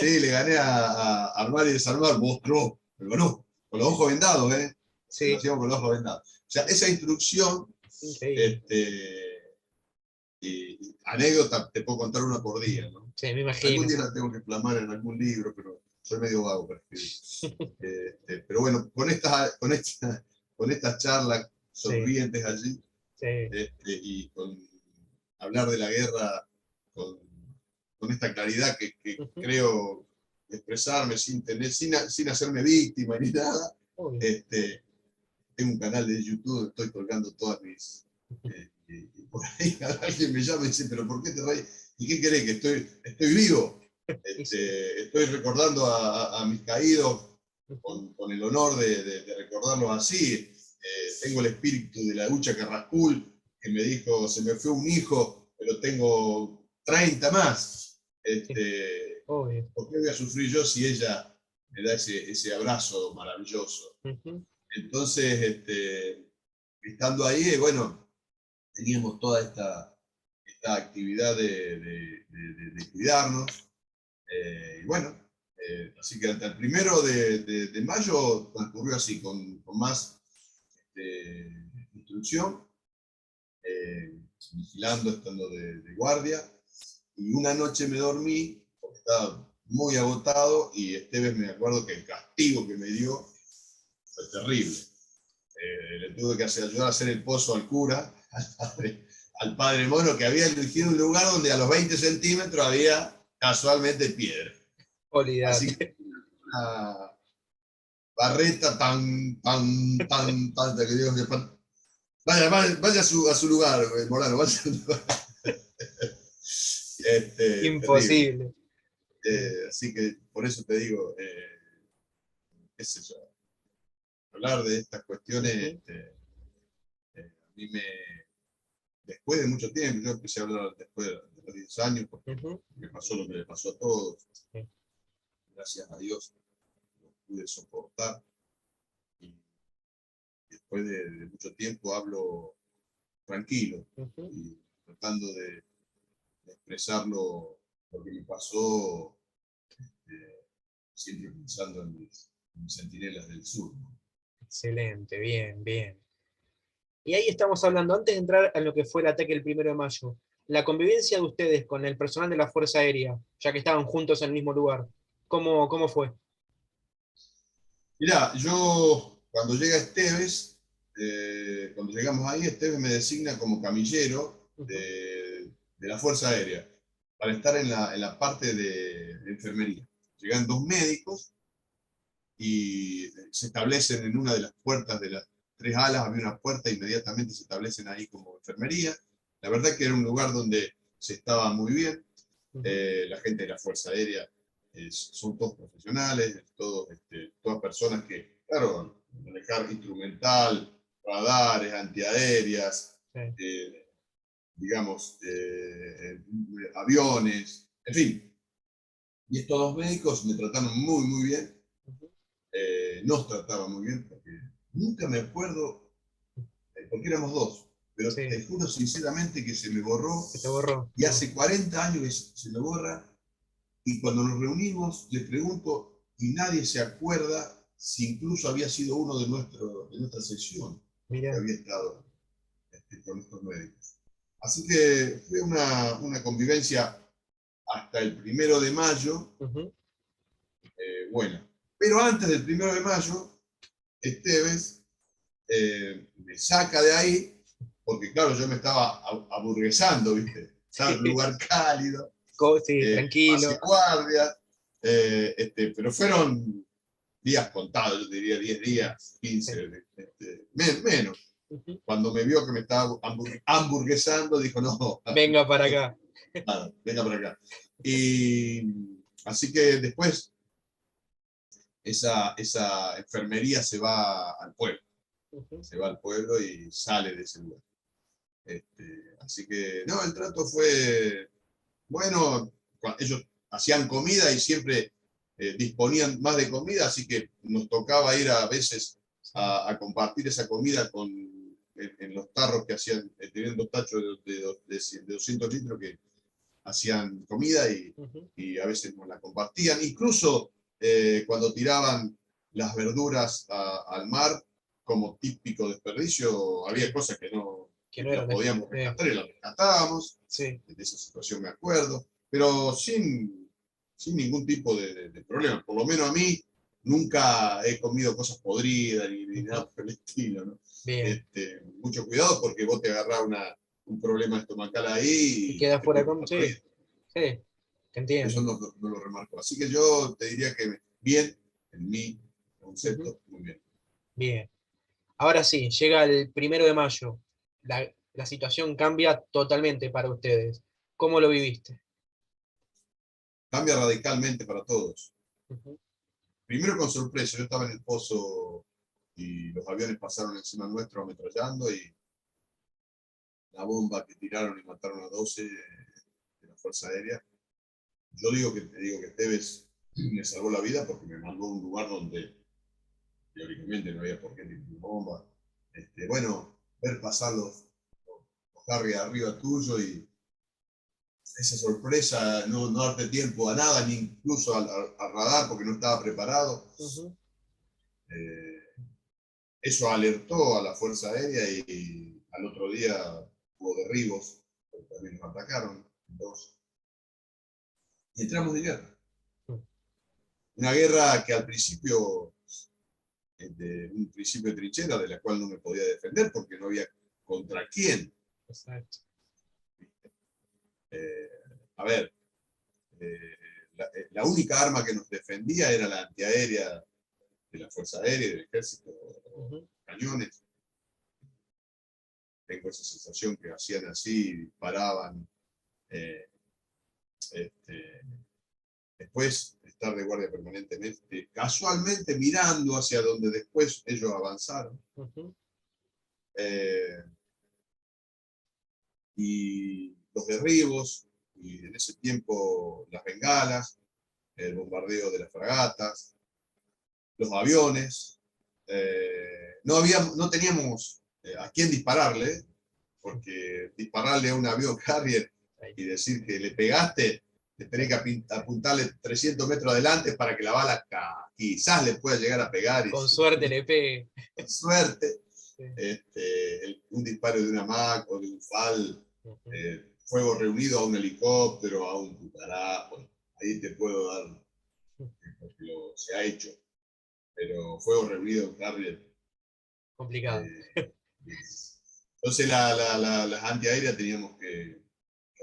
le gané a armar y desarmar, monstruo. Me ganó. Con los ojos vendados, ¿eh? Lo Sí, hacíamos con los ojos vendados. O sea, esa instrucción, increíble. este, y anécdota, te puedo contar una por día, ¿no? Sí, me Algún imagino. día la tengo que plasmar en algún libro, pero soy medio vago para escribir. Pero bueno, con estas charlas Sí, sonrientes allí, sí. y con hablar de la guerra con esta claridad que Ujú. creo expresarme sin hacerme víctima ni nada. Obvio. Este, Tengo un canal de YouTube, estoy colgando todas mis... y por ahí alguien me llama y dice, pero ¿por qué te reís? ¿Y qué querés? Que estoy vivo. Y sí. Estoy recordando a mis caídos Ujú. con el honor de recordarlos así. Tengo el espíritu de la Ucha Carrascul, que me dijo, se me fue un hijo, pero tengo 30 más. Sí, obvio. ¿Por qué voy a sufrir yo si ella me da ese abrazo maravilloso? Ujú. Entonces, estando ahí, bueno, teníamos toda esta actividad de cuidarnos. Y bueno, así que hasta el 1 de mayo transcurrió así, con más instrucción, vigilando, estando de guardia. Y una noche me dormí, porque estaba muy agotado, y Esteves me acuerdo que el castigo que me dio fue terrible. Le tuve que ayudar a hacer el pozo al cura, al padre Mono, que había elegido un lugar donde a los 20 centímetros había casualmente piedra. Así que Olvídate. una barreta tan, que digo que vaya a su lugar, Morano, vaya a su lugar. Terrible. Imposible. Sí. Así que por eso te digo, qué sé yo, hablar de estas cuestiones, Ujú. a mí después de mucho tiempo, yo empecé a hablar después de los 10 años, porque Ujú. me pasó lo que le pasó a todos, Sí. gracias a Dios lo pude soportar, y después de mucho tiempo hablo tranquilo Ujú. y tratando de expresar lo que me pasó, siempre pensando en mis centinelas del sur, ¿no? Excelente, bien, bien. Y ahí estamos hablando, antes de entrar a lo que fue el ataque el 1 de mayo, la convivencia de ustedes con el personal de la Fuerza Aérea, ya que estaban juntos en el mismo lugar, ¿cómo fue? Mirá, yo cuando llega Esteves, cuando llegamos ahí, Esteves me designa como camillero Ujú. de la Fuerza Aérea para estar en la parte de enfermería. Llegan 2 médicos y se establecen en una de las puertas de las 3 alas, había una puerta, inmediatamente se establecen ahí como enfermería. La verdad que era un lugar donde se estaba muy bien. Ujú. La gente de la Fuerza Aérea son todos profesionales, todas personas que, claro, manejar instrumental, radares, antiaéreas, Sí. eh, digamos, aviones, en fin. Y estos 2 médicos me trataron muy, muy bien, Ujú. nos trataban muy bien, porque nunca me acuerdo, porque éramos dos, pero Sí, te juro sinceramente que se me borró, se te borró. y hace 40 años que se me borra. Y cuando nos reunimos, le pregunto, y nadie se acuerda si incluso había sido uno de nuestra sesión que Mira. había estado con estos médicos. Así que fue una convivencia hasta el 1 de mayo, Ujú. buena. Pero antes del 1 de mayo, Esteves me saca de ahí, porque claro, yo me estaba aburguesando, ¿viste? Estaba en un Sí, lugar cálido, sí, pasé tranquilo. guardia, pero fueron días contados, yo diría 10 días, Sí. 15, menos. Ujú. Cuando me vio que me estaba hamburguesando, dijo, no, Venga para acá. nada, venga para acá. Y así que después esa enfermería Ujú. se va al pueblo y sale de ese lugar. Así que, no, el trato fue bueno. Ellos hacían comida y siempre disponían más de comida, así que nos tocaba ir a veces Sí. a compartir esa comida en los tarros que hacían, tenían 2 tachos de 200 litros que hacían comida, Ujú. y a veces nos la compartían. Incluso cuando tiraban las verduras al mar, como típico desperdicio, había Sí, cosas que no que que no las eran podíamos sí, rescatar y las rescatábamos. sí. De esa situación me acuerdo, pero sin ningún tipo de problema. Por lo menos a mí nunca he comido cosas podridas ni nada por el estilo, ¿no? Bien. Mucho cuidado porque vos te agarrás un problema estomacal Y ahí y queda te fuera puede con... costar la Sí, vida. sí, te Eso entiendo. no lo remarco. Así que yo te diría que bien, en mi Ujú. concepto, muy bien. Bien. Ahora sí, llega el 1 de mayo. La situación cambia totalmente para ustedes. ¿Cómo lo viviste? Cambia radicalmente para todos. Ujú, Primero con sorpresa, yo estaba en el pozo y los aviones pasaron encima nuestro ametrallando y la bomba que tiraron y mataron a 12 de la Fuerza Aérea. Te digo que Tevez me salvó la vida porque me mandó a un lugar donde teóricamente no había por qué tener una bomba. Bueno, ver pasar los Harry arriba tuyo y esa sorpresa, no darte tiempo a nada, ni incluso al radar porque no estaba preparado. ujú. Eh, Eso alertó a la Fuerza Aérea y al otro día hubo derribos, porque también nos atacaron. Entonces, y entramos en guerra. Una guerra que al principio, de un principio de trinchera, de la cual no me podía defender porque no había contra quién. Exacto. Eh, a ver, eh, la única arma que nos defendía era la antiaérea de la Fuerza Aérea, del Ejército, Ujú. cañones. Tengo esa sensación que hacían así, disparaban. Eh, este, Después estar de guardia permanentemente, casualmente mirando hacia donde después ellos avanzaron. Ujú. Eh, y los derribos, y en ese tiempo las bengalas, el bombardeo de las fragatas, los aviones. No teníamos a quién dispararle, porque dispararle a un avión Harrier Ahí. y decir que le pegaste, te tenés que apuntarle 300 metros adelante para que la bala quizás le pueda llegar a pegar y Con suerte le pegue. con suerte. Sí. Un disparo de una MAC o de un FAL, Ujú. fuego reunido a un helicóptero, a un Pucará, bueno, ahí te puedo dar, porque se ha hecho, pero fuego reunido a un Harrier. Complicado. eh, entonces las antiaéreas teníamos que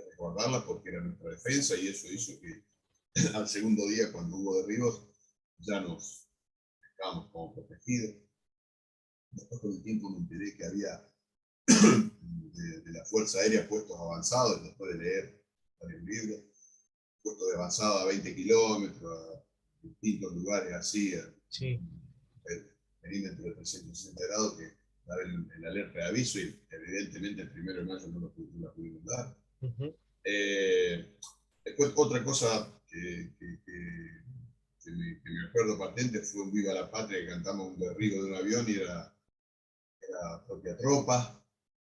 resguardarlas porque era nuestra defensa y eso hizo que al segundo día, cuando hubo derribos, ya nos estábamos como protegidos. Después con el tiempo me enteré que había de la Fuerza Aérea puestos avanzados, después de leer varios libros, puestos de avanzado a 20 kilómetros, a distintos lugares así, a Sí. perímetro de 360 grados, que daba el alerta de aviso y evidentemente el 1 de mayo no la pudimos dar. Ujú. Después otra cosa que me acuerdo patente fue un Viva la Patria que cantamos un derribo de un avión y era propia tropa.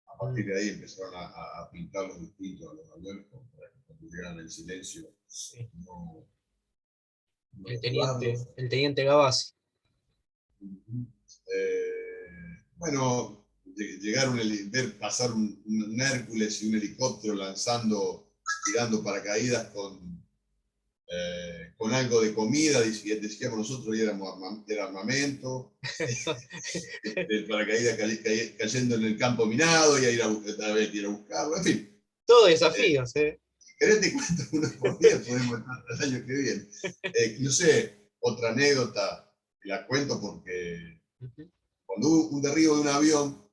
A partir Mm. de ahí empezaron a pintar los distintos a los aviones para que cuando llegaran en silencio Sí. no, no derribarlos. El teniente Gavassi. Bueno, llegaron ver pasar un Hércules y un helicóptero tirando paracaídas con algo de comida, decíamos nosotros, y era armamento, el paracaídas cayendo en el campo minado, y a ir a buscarlo, en fin. Todo Eh, desafíos, ¿eh? si querés te cuento uno por día, podemos estar hasta el año que viene. No sé, otra anécdota, la cuento porque Ujú. cuando hubo un derribo de un avión,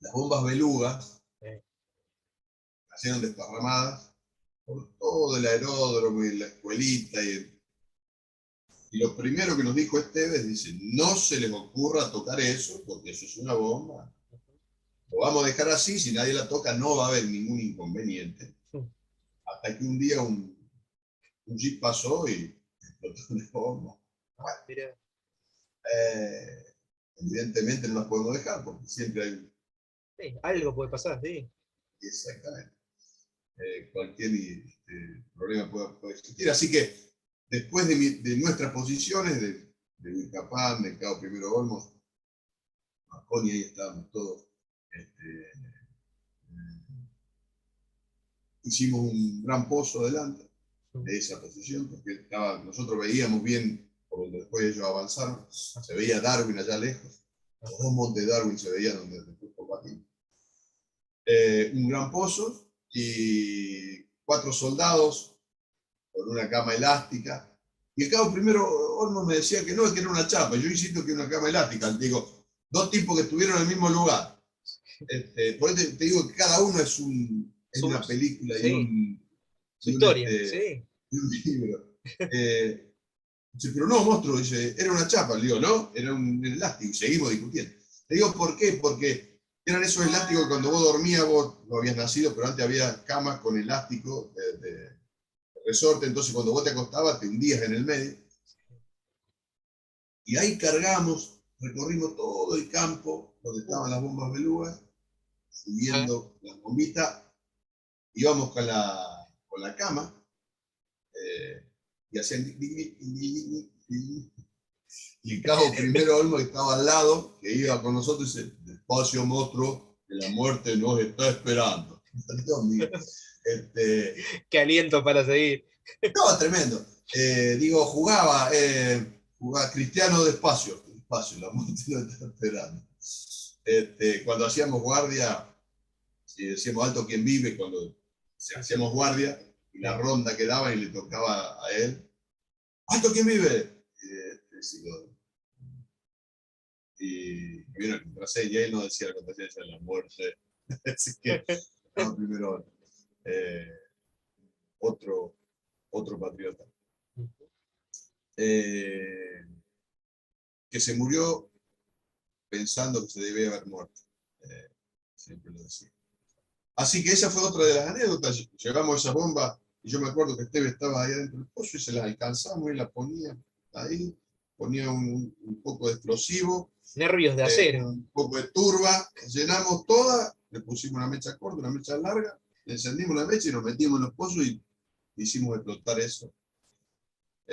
las bombas belugas Sí. cayeron desparramadas por todo el aeródromo y la escuelita. Y lo primero que nos dijo Esteves, dice, no se les ocurra tocar eso, porque eso es una bomba. Lo vamos a dejar así, si nadie la toca no va a haber ningún inconveniente. Ujú. Hasta que un día un jeep pasó y explotó una bomba. Bueno, Mirá. eh, evidentemente no las podemos dejar, porque siempre hay Sí, algo puede pasar, sí. exactamente. Cualquier problema puede existir. Así que después de nuestras posiciones, de Vilcapán, del Cabo Primero Olmos, Marconi, ahí estábamos todos, hicimos un gran pozo adelante, de esa posición, porque nosotros veíamos bien por donde después ellos avanzaron, se veía Darwin allá lejos, los dos montes de Darwin se veían donde después combatimos. Un gran pozo y 4 soldados con una cama elástica. Y el cabo primero Olmo me decía que no, es que era una chapa. Yo insisto que era una cama elástica. Digo, 2 tipos que estuvieron en el mismo lugar. Por eso te digo que cada uno es una película Sí, su y un, historia, sí. y un libro. Dice, pero no, monstruo, dice, era una chapa. Le digo, no, era un elástico. Y seguimos discutiendo. Le digo, ¿por qué? Porque eran esos elásticos que cuando vos dormías, vos no habías nacido, pero antes había camas con elástico de resorte, entonces cuando vos te acostabas te hundías en el medio. Y ahí cargamos, recorrimos todo el campo donde estaban las bombas belugas, subiendo las bombitas, íbamos con la cama, y hacían y el cabo primero Olmo que estaba al lado, que iba con nosotros, dice, despacio monstruo, que la muerte nos está esperando. Qué aliento para seguir. No, tremendo. Jugaba Cristiano despacio, la muerte lo está esperando. Cuando hacíamos guardia, si decíamos alto quien vive, cuando hacíamos guardia, y la ronda que daba y le tocaba a él, alto quien vive. Y vino la contraseña, y él no decía la contraseña, decía la muerte. Así que, no, primero, eh, otro, otro patriota. Que se murió pensando que se debía haber muerto. Siempre lo decía. Así que esa fue otra de las anécdotas. Llevamos esas bombas y yo me acuerdo que Esteve estaba ahí adentro del pozo y se las alcanzamos y las ponía ahí, ponía un poco de explosivo, Nervios de acero. un poco de turba, llenamos toda, le pusimos una mecha corta, una mecha larga, le encendimos la mecha y nos metimos en los pozos y hicimos explotar eso.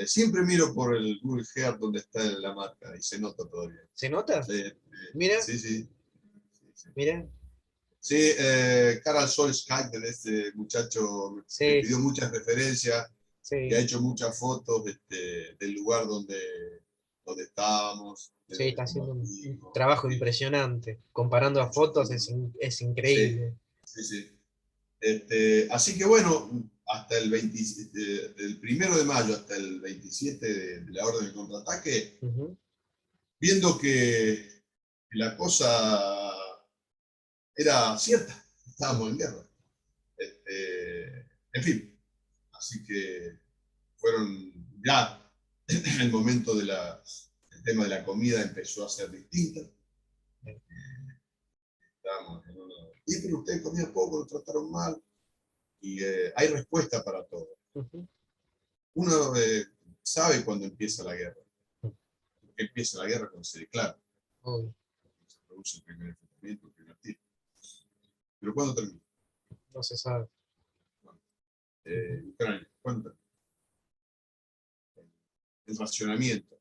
Siempre miro por el Google Earth donde está la marca y se nota todavía. ¿Se nota? Sí, Mira, sí, sí. Sí, mira. sí, Cara al Sol Skype de este muchacho me Sí, pidió muchas referencias y ha sí, hecho muchas fotos del lugar donde estábamos, de sí, donde está haciendo un combatimos. trabajo Sí, impresionante. Comparando a mucho, fotos mucho. es Sí, increíble. sí, sí. Así que bueno, hasta del 1 de mayo hasta el 27 de la orden de contraataque, Ujú. viendo que la cosa era cierta, estábamos en guerra. En fin, así que fueron ya el momento el tema de la comida empezó a ser distinta. Estábamos en uno, y pero ustedes comían poco, lo trataron mal, y hay respuesta para todo. Ujú. Uno sabe cuándo empieza la guerra. Porque empieza la guerra cuando se declara. Obvio. Se produce el primer enfrentamiento, el primer tiro. Pero ¿cuándo termina? No se sabe. Bueno, Ujú. Ucrania, ¿cuándo termina? El racionamiento,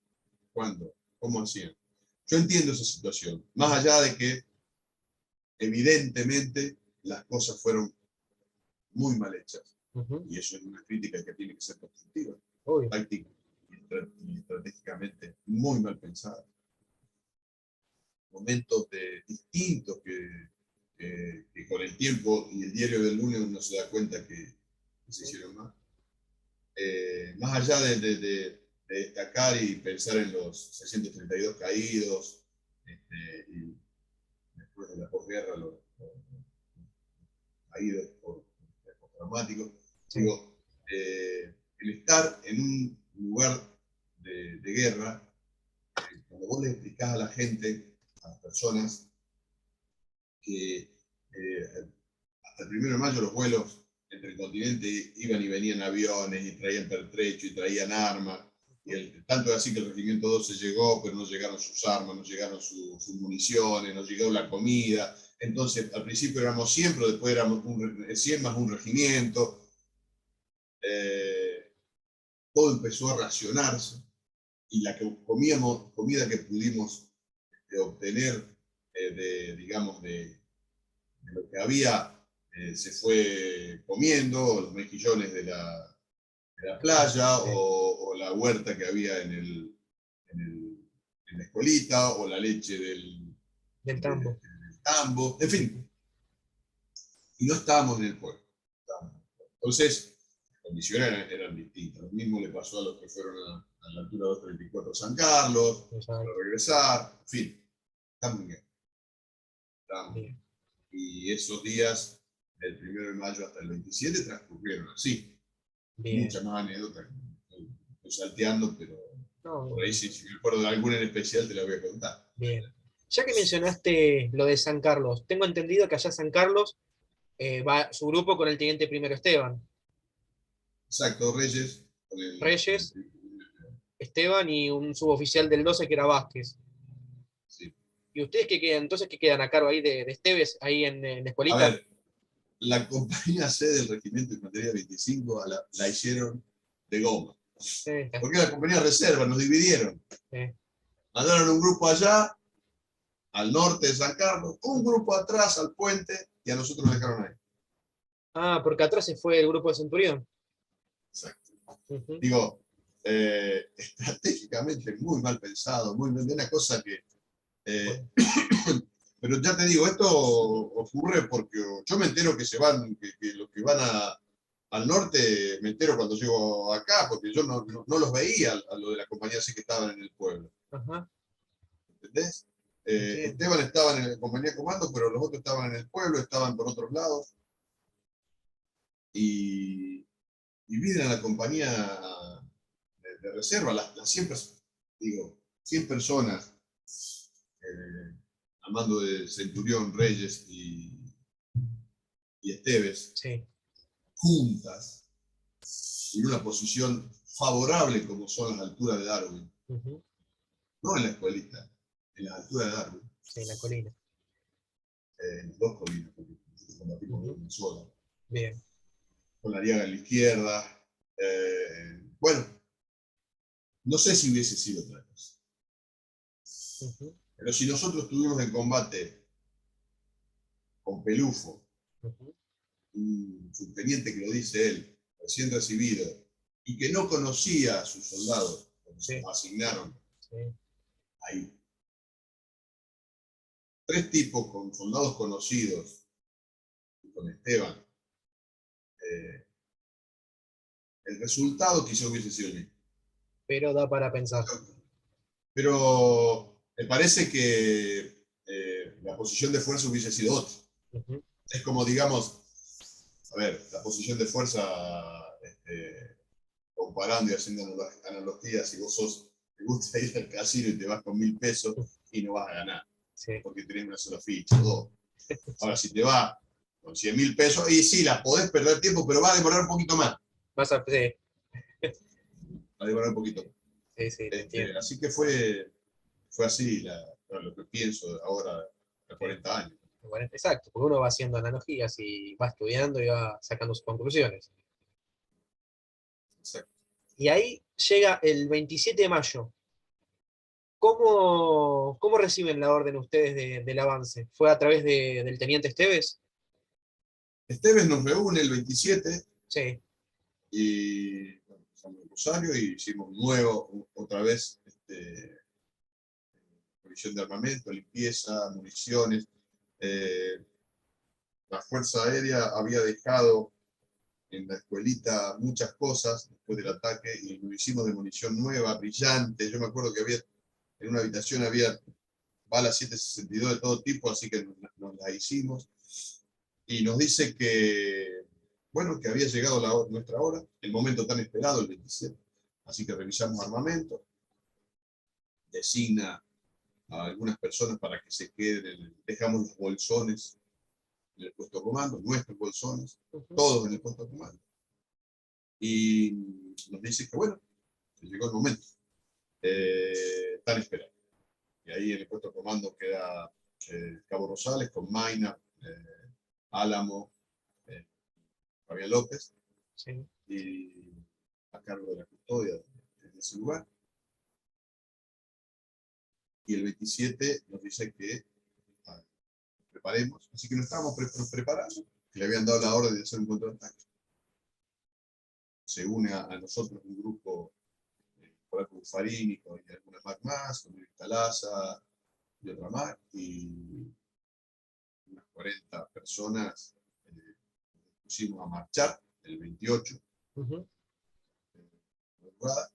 ¿cuándo? ¿Cómo hacían? Yo entiendo esa situación, más allá de que evidentemente las cosas fueron muy mal hechas. Ujú. Y eso es una crítica que tiene que ser constructiva, Obvio. táctica y estratégicamente muy mal pensada. Momentos distintos que con el tiempo y el diario del lunes uno se da cuenta que se hicieron mal. Más allá de destacar y pensar en los 632 caídos, y después de la posguerra, los caídos por traumáticos, Sí. digo, el estar en un lugar de guerra, cuando vos le explicás a la gente, a las personas, que hasta el 1 de mayo los vuelos entre el continente iban y venían aviones y traían pertrecho y traían armas. Tanto es así que el Regimiento 12 llegó, pero no llegaron sus armas, no llegaron sus municiones, no llegó la comida. Entonces, al principio éramos 100, pero después éramos 100 más un regimiento. Eh, Todo empezó a racionarse y la que comíamos, comida que pudimos obtener digamos, de lo que había, se fue comiendo, los mejillones de la playa, Sí. o la huerta que había en, el, en la escuelita, o la leche Del tambo. del tambo, en fin, y no estábamos en el pueblo. Entonces, las condiciones eran distintas. Lo mismo le pasó a los que fueron a la altura 234 San Carlos, para Exacto. regresar, en fin, estamos bien. Estamos bien. Bien. Y esos días, del 1 de mayo hasta el 27, transcurrieron así. Bien. Muchas más anécdotas. Estoy salteando, pero por ahí No, si me acuerdo de alguna en especial te la voy a contar. bien. Ya que mencionaste lo de San Carlos, tengo entendido que allá San Carlos va su grupo con el teniente primero Esteban. Exacto, Reyes, Reyes, Esteban y un suboficial del 12 que era Vázquez. sí. ¿Y ustedes qué quedan? Entonces, ¿qué quedan a cargo ahí de Esteves, ahí en la A escuelita? ver, la compañía C del Regimiento de Infantería 25 la hicieron de goma. Sí, Porque la compañía reserva, nos dividieron. sí. Mandaron un grupo allá, al norte de San Carlos, un grupo atrás al puente, y a nosotros nos dejaron ahí. Ah, porque atrás se fue el grupo de Centurión. Exacto. Ujú. Digo, estratégicamente muy mal pensado, muy de una cosa que... Bueno, pero ya te digo, esto ocurre porque yo me entero que se van, que los que van al norte, me entero cuando llego acá, porque yo no los veía a lo de la compañía así que estaban en el pueblo. ajá, ¿Entendés? entiendo. Esteban estaba en la compañía de comando, pero los otros estaban en el pueblo, estaban por otros lados, y, y vienen a la compañía de reserva, las 100, digo, 100 personas, a mando de Centurión, Reyes y Esteves, Sí. juntas, en una posición favorable como son las alturas de Darwin, Ujú. no en la escuelita, en las alturas de Darwin, Sí, la colina. en las dos colinas, porque combatimos Ujú. en una sola, Bien. con la Ariaga en la izquierda. Bueno, no sé si hubiese sido otra cosa, Ujú. pero si nosotros tuvimos en combate con Pelufo, Ujú. un subteniente que lo dice él, recién recibido, y que no conocía a sus soldados, cuando se Sí, los asignaron sí. ahí. Tres tipos con soldados conocidos, y con Esteban. eh, el resultado quizá hubiese sido el mismo. Pero da para pensar. Pero me parece que la posición de fuerza hubiese sido otra. Ujú. Es como, digamos, a ver, la posición de fuerza, comparando y haciendo analogías, si vos te gusta ir al casino y te vas con 1000 pesos y no vas a ganar, Sí, porque tenés una sola ficha, o dos. Ahora, sí. si te vas con 100.000 pesos, y sí, la podés perder tiempo, pero va a demorar un poquito más. Sí, Va a demorar un poquito más. sí, sí, te entiendo. Así que fue así lo que pienso ahora, a Sí. 40 años. Bueno, exacto, porque uno va haciendo analogías y va estudiando y va sacando sus conclusiones. Exacto. Y ahí llega el 27 de mayo. ¿Cómo reciben la orden ustedes del avance? ¿Fue a través del teniente Esteves? Esteves nos reúne el 27 Sí, y bueno, empezamos el Rosario y hicimos nuevo, otra vez, provisión de armamento, limpieza, municiones. Eh, la Fuerza Aérea había dejado en la escuelita muchas cosas después del ataque y lo hicimos de munición nueva, brillante. Yo me acuerdo que en una habitación había balas 7,62 de todo tipo, así que nos las hicimos. Y nos dice que, bueno, que había llegado nuestra hora, el momento tan esperado, el 27. Así que revisamos armamento, designa a algunas personas para que se queden, dejamos los bolsones en el puesto de comando, nuestros bolsones, ujú, todos en el puesto de comando. Y nos dice que, bueno, que llegó el momento tan esperado. Y ahí en el puesto de comando queda Cabo Rosales con Maina, Álamo, eh, Fabián López, sí. y a cargo de la custodia de ese lugar. Y el 27 nos dice que preparemos, así que nos estábamos preparando, que le habían dado la orden de hacer un contraataque. se une a nosotros un grupo, por ejemplo, Farini y algunas más, con Luis Talaza y otra más, y unas 40 personas pusimos a marchar el 28 de madrugada.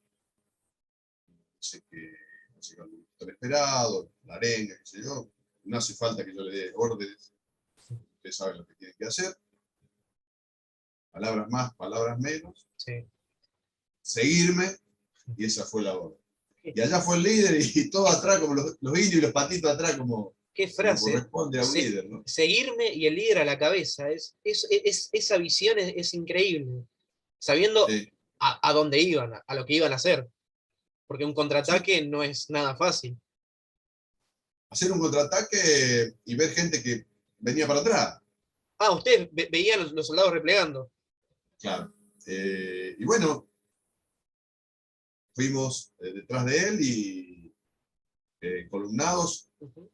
Sé que ha llegado el tan esperado, la arenga, qué sé yo. No hace falta que yo le dé órdenes, ustedes saben lo que tienen que hacer. Palabras más, palabras menos. Sí. Seguirme, y esa fue la orden. Y allá fue el líder y todo atrás, como los indios y los patitos atrás, como Qué frase. corresponde a un líder, ¿no? Seguirme y el líder a la cabeza. Esa visión es increíble. Sabiendo Sí, a dónde iban, a lo que iban a hacer. Porque un sí. contraataque no es nada fácil. Hacer un contraataque y ver gente que venía para atrás, Ah, ustedes veían los soldados replegando. claro. Y bueno, fuimos detrás de él y columnados. Ujú.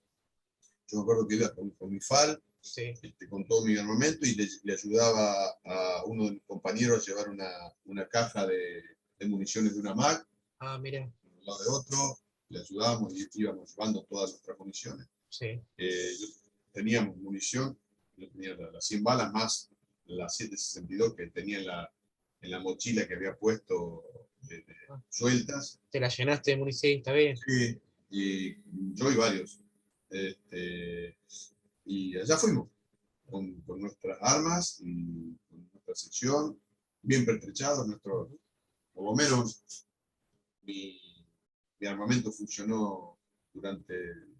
Yo me acuerdo que iba con mi FAL, Sí. con todo mi armamento, y le ayudaba a uno de mis compañeros a llevar una caja de municiones de una MAC, Ah, mira. uno al lado de otro, le ayudábamos y íbamos llevando todas nuestras municiones. Sí. Teníamos munición, yo tenía las 100 balas más las 7.62 que tenía en la mochila que había puesto Ah, sueltas. te la llenaste de munición, está bien. Sí, y yo y varios. Y allá fuimos, con nuestras armas y con nuestra sección, bien pertrechados, Ujú. por lo menos mi, mi armamento funcionó durante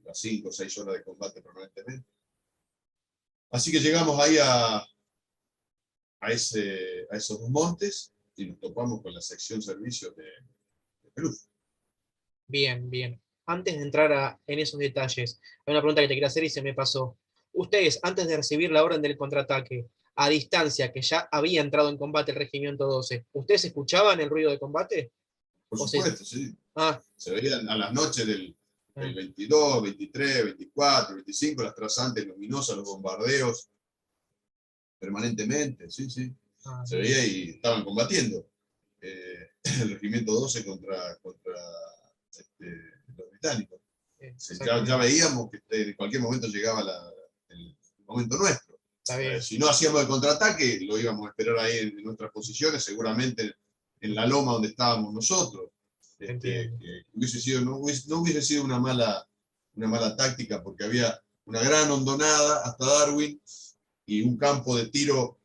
las 5 o 6 horas de combate permanentemente. Así que llegamos ahí a esos dos montes y nos topamos con la sección servicios de Perú. Bien, bien. Antes de entrar en esos detalles, hay una pregunta que te quiero hacer y se me pasó. Ustedes, antes de recibir la orden del contraataque, a distancia, que ya había entrado en combate el Regimiento 12, ¿ustedes escuchaban el ruido de combate? Por ¿O se... supuesto, sí. Ah, Se veían a las noches del ah, 22, 23, 24, 25, las trasantes luminosas, los bombardeos permanentemente, sí, sí. Se bien. veía y estaban combatiendo. El regimiento 12 contra los británicos. Ya Exactamente. veíamos que en cualquier momento llegaba el momento nuestro. Está bien. Si no hacíamos el contraataque, lo íbamos a esperar ahí en nuestras posiciones, seguramente en la loma donde estábamos nosotros. Entiendo. Que no hubiese sido una mala táctica, porque había una gran hondonada hasta Darwin y un campo de tiro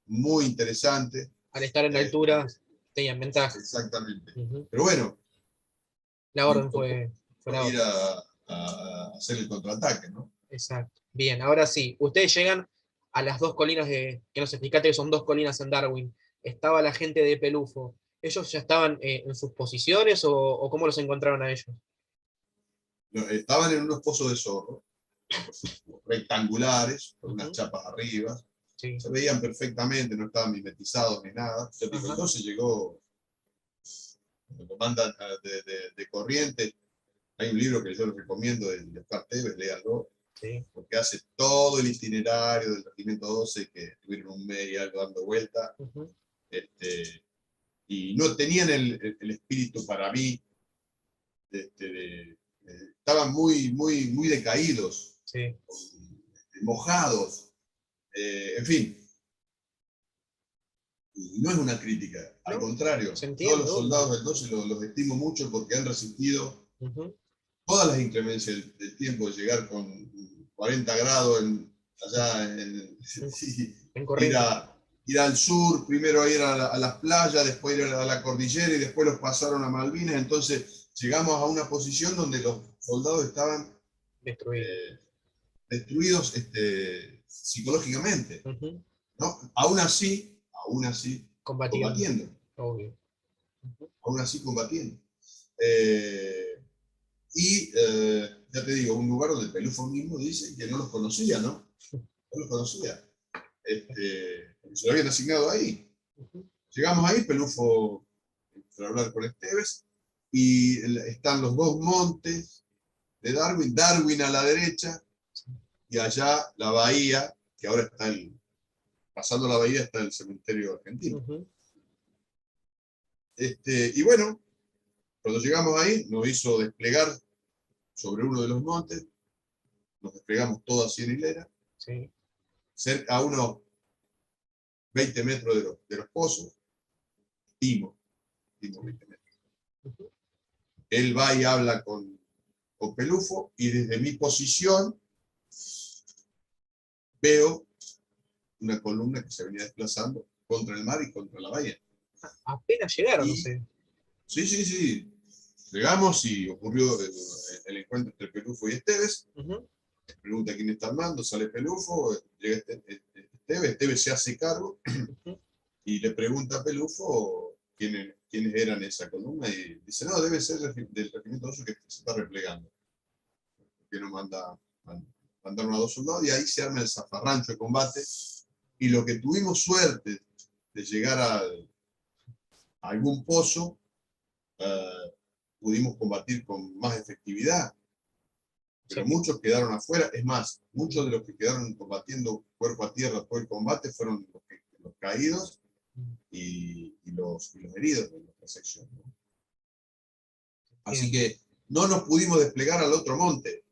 muy interesante. Al estar en Este, altura, tenían ventaja. exactamente. Ujú. Pero bueno, La nos orden tocó fue la ir orden. a hacer el contraataque, ¿no? Exacto. Bien, ahora sí. Ustedes llegan a las dos colinas que nos explicaste que son dos colinas en Darwin. Estaba la gente de Pelufo. ¿Ellos ya estaban en sus posiciones o cómo los encontraron a ellos? No, estaban en unos pozos de zorro, rectangulares, con unas Ujú. chapas arriba. Sí. Se veían perfectamente, no estaban mimetizados ni nada. Yo digo, Ajá. entonces llegó el comandante de Corrientes. Hay un libro que yo les recomiendo de Oscar Tevez, léanlo, Sí. porque hace todo el itinerario del regimiento 12, que estuvieron un mes y algo dando vuelta, Ujú. este, y no tenían el espíritu para mí, estaban muy, muy, muy decaídos, Sí. mojados, en fin, y no es una crítica, al ¿No? contrario, Se yo a entiende, los obvio. soldados del 12 los estimo mucho porque han resistido Ujú. todas las inclemencias del tiempo, de llegar con 40 grados allá En, sí, en ir, Corrientes. ir al sur, primero ir a las playas, después ir a la cordillera y después los pasaron a Malvinas. Entonces llegamos a una posición donde los soldados estaban Destruido. eh, destruidos psicológicamente, Ujú. ¿no? Aún así, Combatiendo, combatiendo, obvio. Ujú. aún así combatiendo. Ya te digo, un lugar donde Pelufo mismo dice que no los conocía, ¿no? No los conocía. Se lo habían asignado ahí. Ujú. Llegamos ahí, Pelufo para hablar con Esteves, y están los dos montes de Darwin, Darwin a la derecha, y allá la bahía, que ahora pasando la bahía está el cementerio argentino. Ujú. Y bueno, cuando llegamos ahí, nos hizo desplegar sobre uno de los montes, nos desplegamos todos así en hilera, Sí. cerca a unos 20 metros de los pozos, dimos 20 metros. Ujú. Él va y habla con Pelufo, y desde mi posición veo una columna que se venía desplazando contra el mar y contra la bahía. Apenas llegaron, no Y sé. sí, sí, sí, llegamos y ocurrió el encuentro entre Pelufo y Esteves. Ujú. Pregunta quién está armando, sale Pelufo, llega Esteves se hace cargo Ujú. y le pregunta a Pelufo quiénes eran esa columna, y dice, no, debe ser del regimiento 8 que se está replegando, que nos mandaron a 2 soldados, y ahí se arma el zafarrancho de combate, y lo que tuvimos suerte de llegar a algún pozo, pudimos combatir con más efectividad, O sea pero que, muchos quedaron afuera. Es más, muchos de los que quedaron combatiendo cuerpo a tierra todo el combate fueron los caídos y los heridos de nuestra sección, ¿no? Así bien, que no nos pudimos desplegar al otro monte.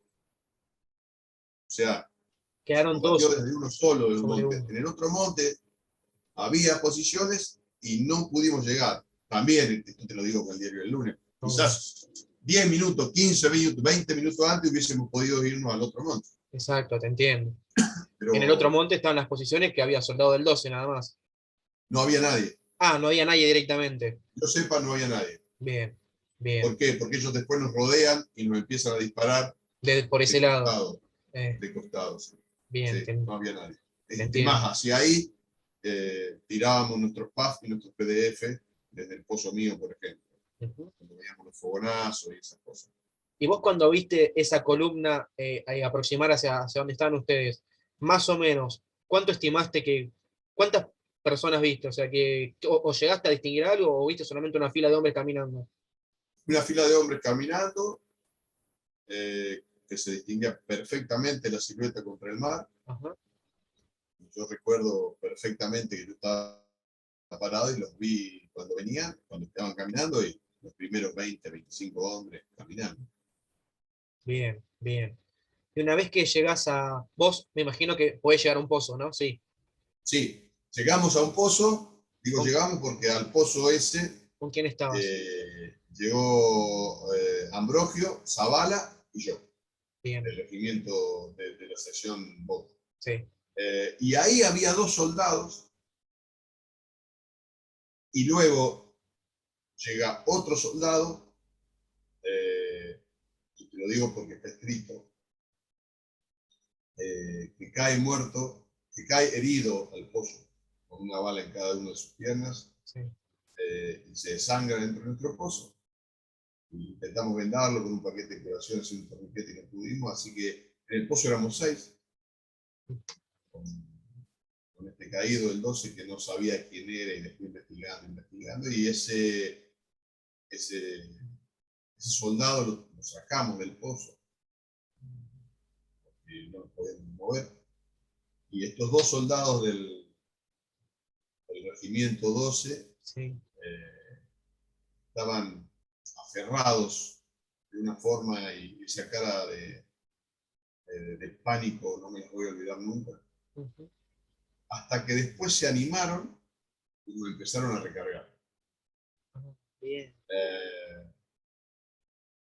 O sea, se quedaron combatió todos desde uno solo el sobre monte. uno. En el otro monte había posiciones y no pudimos llegar. También, esto te lo digo con el diario del lunes, Obvio. quizás 10 minutos, 15 minutos, 20 minutos antes hubiésemos podido irnos al otro monte. Exacto, te entiendo. En el otro Pero monte estaban las posiciones que había soldado del 12 nada más. no había nadie. Ah, no había nadie directamente. Yo sepa, no había nadie. Bien, bien. ¿Por qué? Porque ellos después nos rodean y nos empiezan a disparar Por de ese lado. costado, Eh, de costado. Sí, bien, sí, no había nadie. te Es más, entiendo. hacia ahí tirábamos nuestros PAF y nuestros PDF desde el pozo mío, por ejemplo, Ujú. cuando veíamos los fogonazos y esas cosas. Y vos cuando viste esa columna aproximar hacia donde estaban ustedes, más o menos, ¿cuánto estimaste cuántas personas viste? O sea, o llegaste a distinguir algo o viste solamente una fila de hombres caminando. Una fila de hombres caminando, que se distinguía perfectamente la silueta contra el mar. Ajá, Yo recuerdo perfectamente que yo estaba parado y los vi cuando venían, cuando estaban caminando, y los primeros 20, 25 hombres caminando. bien, bien. Y una vez que llegás vos, me imagino que podés llegar a un pozo, ¿no? Sí. Sí, llegamos a un pozo, digo ¿Con, llegamos porque al pozo ese con quién estabas? llegó Ambrogio, Zavala y yo, Bien, del regimiento de la sección Bota. sí. Y ahí había 2 soldados, y luego llega otro soldado, y te lo digo porque está escrito, que cae muerto, que cae herido al pozo, con una bala en cada una de sus piernas, Sí. y se desangra dentro de nuestro pozo. Y intentamos vendarlo con un paquete de curaciones y un torniquete, y no pudimos, así que en el pozo éramos 6, con, con este caído del 12 que no sabía quién era, y después investigando, y ese, ese soldado lo sacamos del pozo, y no lo podíamos mover. Y estos 2 soldados del regimiento 12 Sí. estaban aferrados de una forma, y esa cara de pánico no me la voy a olvidar nunca, Ujú. hasta que después se animaron y me empezaron a recargar. Ajá, bien. Eh,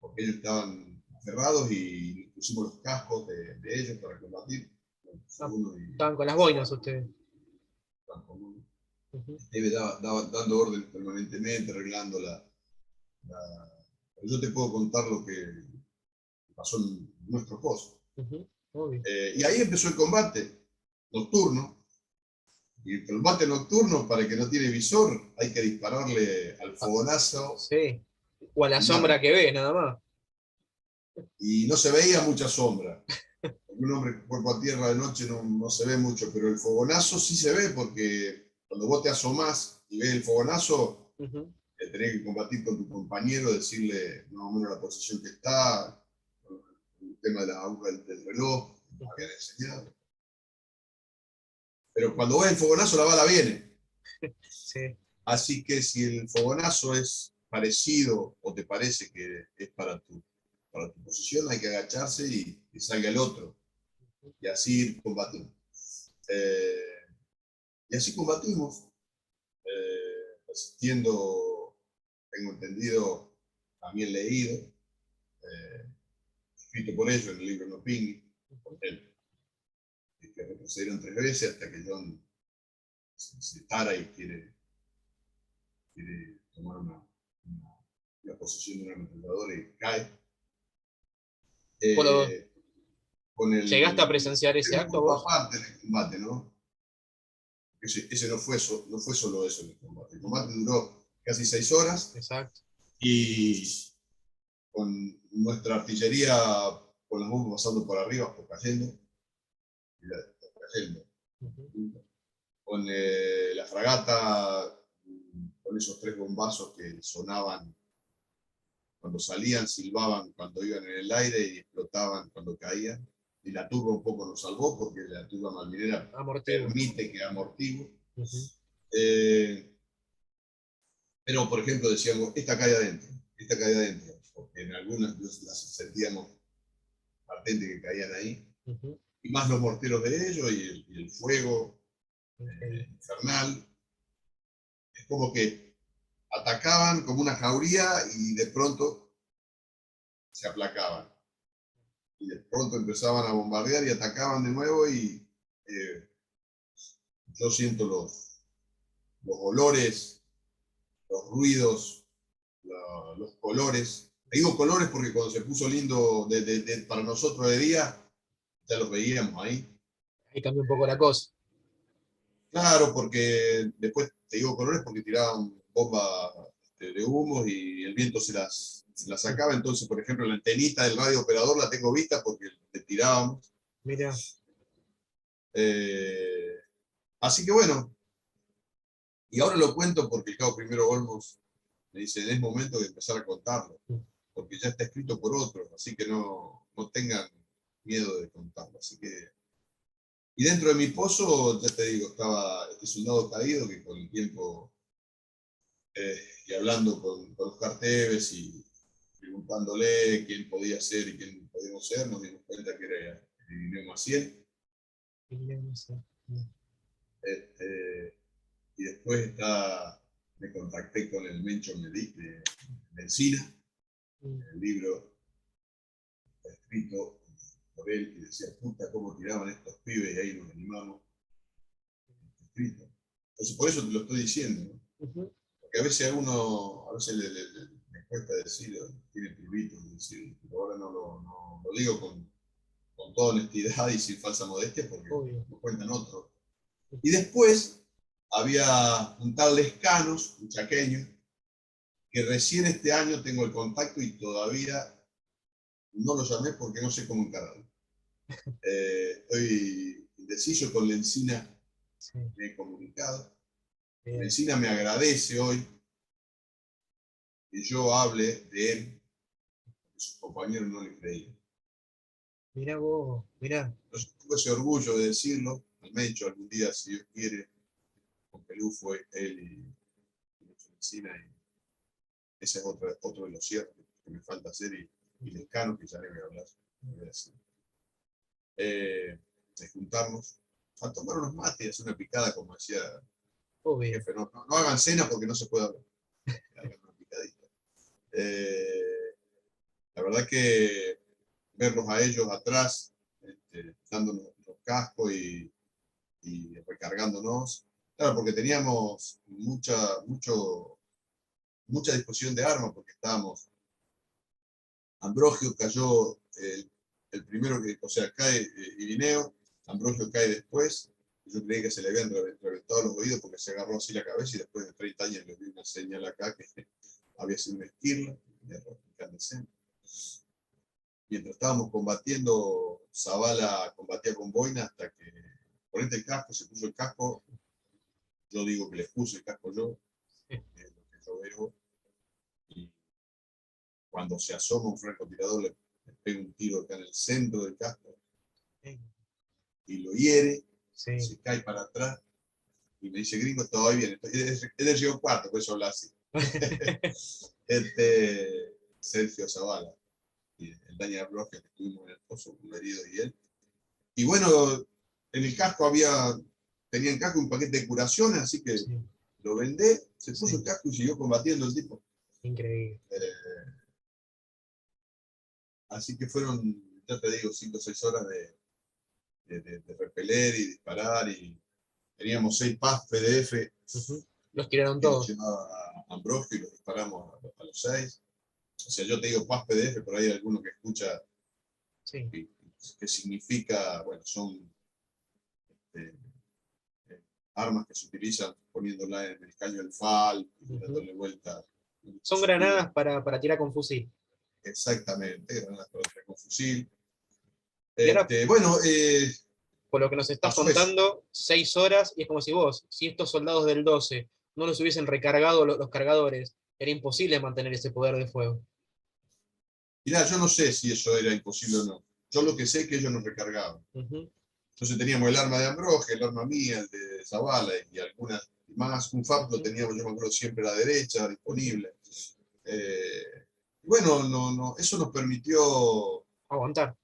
Porque ellos estaban aferrados y pusimos los cascos de ellos para combatir. Ah, Uno y estaban con las boinas ustedes. uno. Ujú, Debe dando orden permanentemente, arreglando la... Yo te puedo contar lo que pasó en nuestro pozo. ujú, obvio. Y ahí empezó el combate nocturno. Y el combate nocturno, para el que no tiene visor, hay que dispararle al Ah, fogonazo sí. O a la y sombra mata. que ve, nada más. Y no se veía mucha sombra. Un hombre cuerpo a tierra de noche no se ve mucho, pero el fogonazo sí se ve, porque cuando vos te asomás y ves el fogonazo, Ujú, tenés que combatir con tu compañero, decirle más o menos la posición que está, el tema de la aguja del reloj, me ujú. habían enseñado. Pero cuando ves el fogonazo, la bala viene. Sí. Así que si el fogonazo es parecido o te parece que es para tu posición, hay que agacharse y que salga el otro. Y así ir combatiendo. Eh, y así combatimos, asistiendo, tengo entendido, también leído, escrito por ellos en el libro No Pingui, por ejemplo, que retrocedieron 3 veces hasta que John se para y quiere tomar la posesión de una ametralladora y cae. ¿Vos Eh, con llegaste a el presenciar ese un acto punto vos? aparte en el combate, ¿no? Ese no fue solo eso en el combate. El combate duró casi 6 horas Exacto. y con nuestra artillería, con las bombas pasando por arriba, por cayendo, cayendo. Ujú. Con la fragata, con esos 3 bombazos que sonaban cuando salían, silbaban cuando iban en el aire y explotaban cuando caían. Y la turba un poco nos salvó porque la turba malvinera Amortiguo. permite que amortigue. Ujú. Eh, pero, por ejemplo, decíamos, esta cae adentro, porque en algunas las sentíamos patentes que caían ahí. Ujú. Y más los morteros de ellos y el fuego Increíble. infernal. Es como que atacaban como una jauría y de pronto se aplacaban. Y de pronto empezaban a bombardear y atacaban de nuevo y yo siento los olores, los ruidos, los colores. Te digo colores porque cuando se puso lindo para nosotros de día, ya los veíamos ahí. Ahí cambió un poco la cosa. Claro, porque después te digo colores porque tiraban bombas de humo y el viento se las sacaba. Entonces, por ejemplo, la antenita del radio operador la tengo vista porque le tirábamos. Mira. Eh, así que bueno, y ahora lo cuento porque el cabo primero Olmos me dice, es momento de empezar a contarlo, porque ya está escrito por otros, así que no tengan miedo de contarlo. Así que, y dentro de mi pozo, ya te digo, estaba este soldado caído que con el tiempo, y hablando con Oscar Tevez y preguntándole quién podía ser y quién podíamos ser, nos dimos cuenta que era Irineo Maciel. No sé. Este, y después me contacté con el Mencho de Encina, el libro escrito por él, y decía, puta, cómo tiraban estos pibes, y ahí nos animamos, escrito. Entonces, por eso te lo estoy diciendo, ¿no? Ujú. Porque a veces le cuesta decir, tiene pibitos, decir, pero ahora no lo digo con toda honestidad y sin falsa modestia, porque Obvio. lo cuentan otros. Y después había un tal Lescanos, un chaqueño, que recién este año tengo el contacto y todavía no lo llamé porque no sé cómo encararlo. Estoy indeciso con Lencina, Sí, me he comunicado. bien. Lencina me agradece hoy que yo hable de él, que sus compañeros no le creían. Mirá vos, mirá. Entonces tuve ese orgullo de decirlo, al Mencho algún día, si Dios quiere, con Pelú fue él y Lencina, y ese es otro de los ciertos que me falta hacer, y Lescano, que ya le voy a hablar, le voy a decir. De juntarnos a tomar unos mates y hacer una picada, como decía mi Obvio. jefe. No hagan cena porque no se puede hablar. Hagan una picadita. Eh, la verdad que verlos a ellos atrás, dándonos los cascos y recargándonos. Claro, porque teníamos mucha disposición de armas, porque estábamos. Ambrogio cayó el primero que, o sea, cae Irineo, Ambrogio cae después. Yo creí que se le habían reventado los oídos porque se agarró así la cabeza y después de 30 años le di una señal acá que había sido una esquirla, incandescente. Mientras estábamos combatiendo, Zavala combatía con Boina hasta que ponete el casco, se puso el casco, yo digo que le puse el casco yo, es lo que yo veo, y cuando se asoma un francotirador le pega un tiro acá en el centro del casco Sí, y lo hiere, sí. se cae para atrás y me dice, gringo, todo bien. Es de Río Cuarto, por eso habla así. Sergio Zavala y el Daniel Rojas, que estuvimos en el pozo, un herido y él. Y bueno, en el casco tenía en casco un paquete de curaciones, así que Sí, lo vendé, se puso sí, el casco y siguió combatiendo el tipo. increíble. Así que fueron, ya te digo, 5 o 6 horas de repeler y disparar. Y teníamos 6 PAS PDF Ujú. Los tiraron que los todos. llevaba a Ambrosio y los disparamos a los 6. O sea, yo te digo PAS PDF, pero hay alguno que escucha Sí. que significa, bueno, son eh, armas que se utilizan poniéndola en el caño del FAL y Ujú. dándole vuelta. Son granadas para tirar con fusil. Exactamente, granadas con fusil. Y ahora, Bueno, por lo que nos estás pasó eso. contando, 6 horas, y es como si vos, si estos soldados del 12 no los hubiesen recargado los cargadores, era imposible mantener ese poder de fuego. Mirá, yo no sé si eso era imposible o no. Yo lo que sé es que ellos nos recargaban. Ujú. Entonces teníamos el arma de Ambroge, el arma mía, el de Zavala y algunas más. Un FAP lo Ujú. teníamos, yo me acuerdo, siempre a la derecha, Ujú. disponible. Bueno, eso nos permitió Aguantar.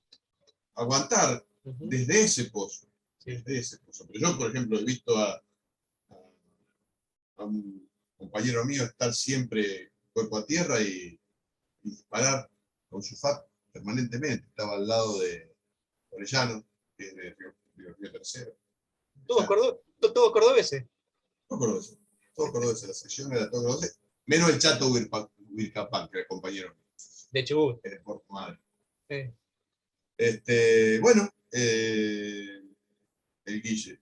aguantar Ujú. desde ese pozo. Sí. Desde ese pozo. Pero yo, por ejemplo, he visto a un compañero mío estar siempre cuerpo a tierra y disparar con su FAP permanentemente. Estaba al lado de Orellano, que es de Río Tercero. Todos, Orellano. todos cordobeses. Todo cordobés. Todo cordobés. La sección era todo cordobés. Menos el Chato Wilcapán, que era el compañero mío, De Chubut. que es de Puerto Madre. Sí. Bueno, el Guille.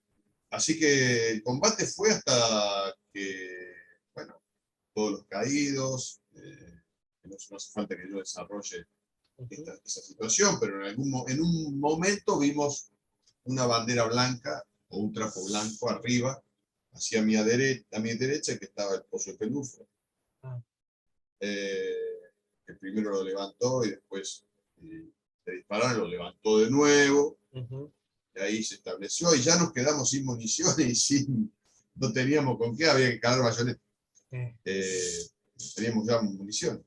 Así que el combate fue hasta que, bueno, todos los caídos, no hace falta que yo desarrolle Ujú. esa situación, pero en un momento vimos una bandera blanca o un trapo blanco arriba, hacia a mi derecha, que estaba el Pozo de Pelufo. Ah. El primero lo levantó y después le dispararon, lo levantó de nuevo, Ujú. y ahí se estableció, y ya nos quedamos sin municiones y no teníamos con qué, había que cargar bayonetas. Eh, Teníamos ya munición.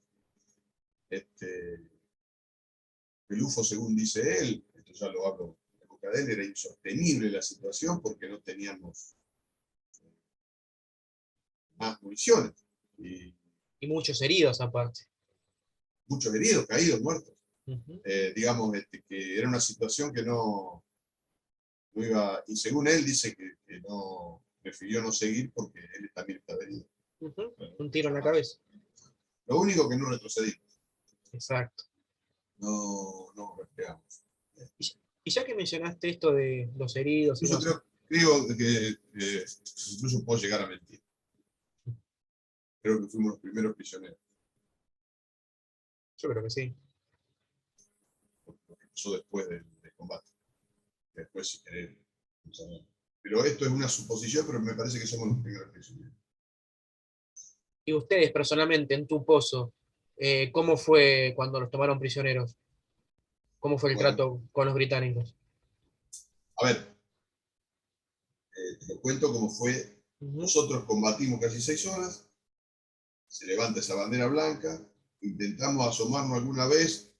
Pelufo, según dice él, esto ya lo hablo de boca de él, era insostenible la situación porque no teníamos más municiones. Y y muchos heridos aparte. muchos heridos, caídos, muertos. Ujú. Digamos que era una situación que no iba, y según él dice que no, prefirió no seguir porque él también estaba herido. Ujú. Bueno, Un tiro en muchos la más. cabeza. Lo único que no retrocedimos, Exacto. no respiramos. Y ya que mencionaste esto de los heridos y Incluso no, creo que incluso puedo llegar a mentir. Creo que fuimos los primeros prisioneros, yo creo que sí. lo que pasó después del combate. Después, si querés, pero esto es una suposición, pero me parece que somos los primeros prisioneros. Y ustedes personalmente, en tu pozo, ¿cómo fue cuando los tomaron prisioneros? ¿Cómo fue el Bueno, trato con los británicos? a ver, te cuento cómo fue. Ujú. Nosotros combatimos casi 6 horas, se levanta esa bandera blanca, intentamos asomarnos alguna vez,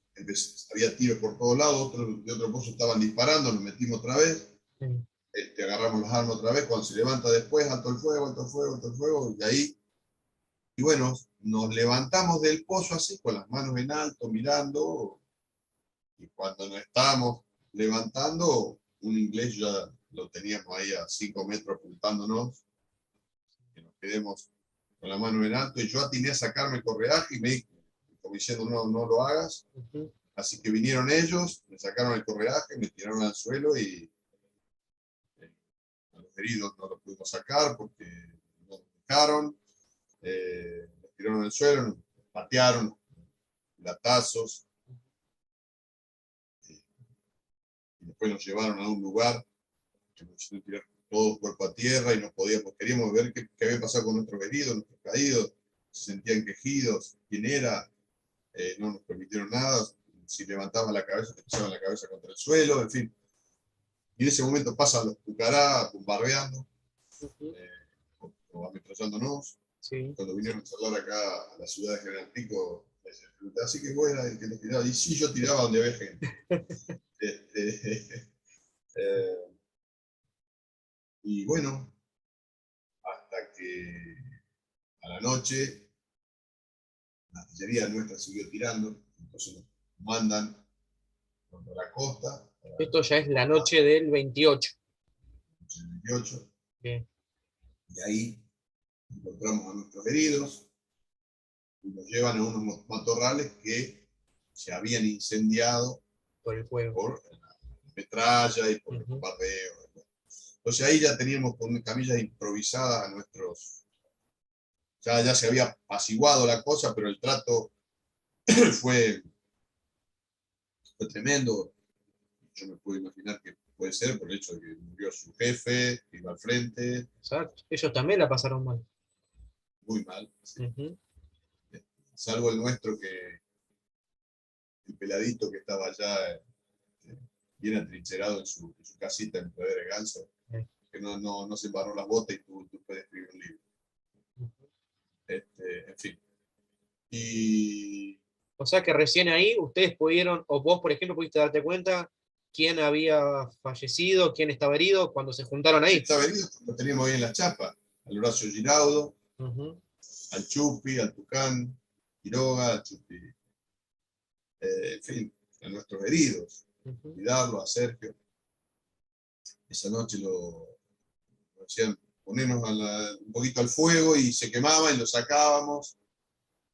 había tiros por todos lados, otros de otro pozo estaban disparando, nos metimos otra vez, Sí. agarramos las armas otra vez, cuando se levanta después, alto el fuego, alto el fuego, alto el fuego, y ahí, y bueno, nos levantamos del pozo así, con las manos en alto, mirando, y cuando nos estábamos levantando, un inglés ya lo teníamos ahí a 5 metros apuntándonos, que nos quedemos con la mano en alto, y yo atiné a sacarme el correaje y me dijo, como diciendo, no lo hagas. Ujú. Así que vinieron ellos, me sacaron el correaje, me tiraron al suelo y a los heridos no los pudimos sacar porque no nos dejaron. Nos tiraron al suelo, nos patearon, latazos, y después nos llevaron a un lugar que nos hicieron tirar todos cuerpo a tierra y no podíamos, queríamos ver qué había pasado con nuestros heridos, nuestros caídos, se sentían quejidos, quién era, no nos permitieron nada, si levantaban la cabeza te pisaban la cabeza contra el suelo, en fin. Y en ese momento pasan los pucará bombardeando, Ujú. destrozándonos. Sí. Cuando vinieron a charlar acá a la ciudad de General Pico, les pregunté, así que vos eras el que los tiraba. Y sí, yo tiraba donde había gente. Este, eh, y bueno, hasta que a la noche la artillería nuestra siguió tirando, entonces nos mandan contra la costa, Esto ya es la noche del 28. el 28, Bien, y ahí encontramos a nuestros heridos y nos llevan a unos matorrales que se habían incendiado por el juego. por la metralla y por el bombardeo. Entonces ahí ya teníamos con camillas improvisadas a nuestros... Ya se había apaciguado la cosa, pero el trato fue, fue tremendo. Yo me puedo imaginar que puede ser por el hecho de que murió su jefe, que iba al frente, Exacto. Ellos también la pasaron mal. muy mal. Sí. Ujú. Salvo el nuestro, que el peladito que estaba allá bien atrincherado en su casita en Pradera de Ganso, que no se embarró las botas y tú puedes escribir un libro. En fin. Y O sea que recién ahí ustedes pudieron, o vos, por ejemplo, pudiste darte cuenta quién había fallecido, quién estaba herido cuando se juntaron ahí. estaba herido, lo teníamos ahí en la chapa, al Horacio Giraudo, Ujú. al Chupi, al Tucán, Quiroga, al Chupi, en fin, a nuestros heridos, Ujú. cuidarlo, a Sergio. Esa noche lo hacían ponernos un poquito al fuego y se quemaba y lo sacábamos.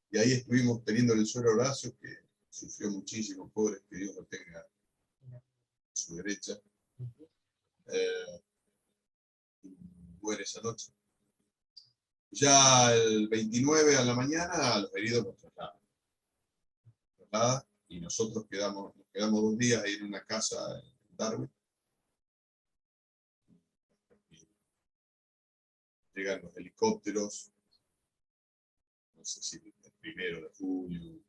Y ahí estuvimos teniendo el suelo a Horacio, que sufrió muchísimo, pobre, que Dios lo tenga a su derecha. Ujú. Eh, Muere esa noche. Ya el 29 a la mañana, los heridos nos trasladan, y nosotros nos quedamos 2 días ahí en una casa en Darwin. Y llegan los helicópteros, no sé si el 1 de julio.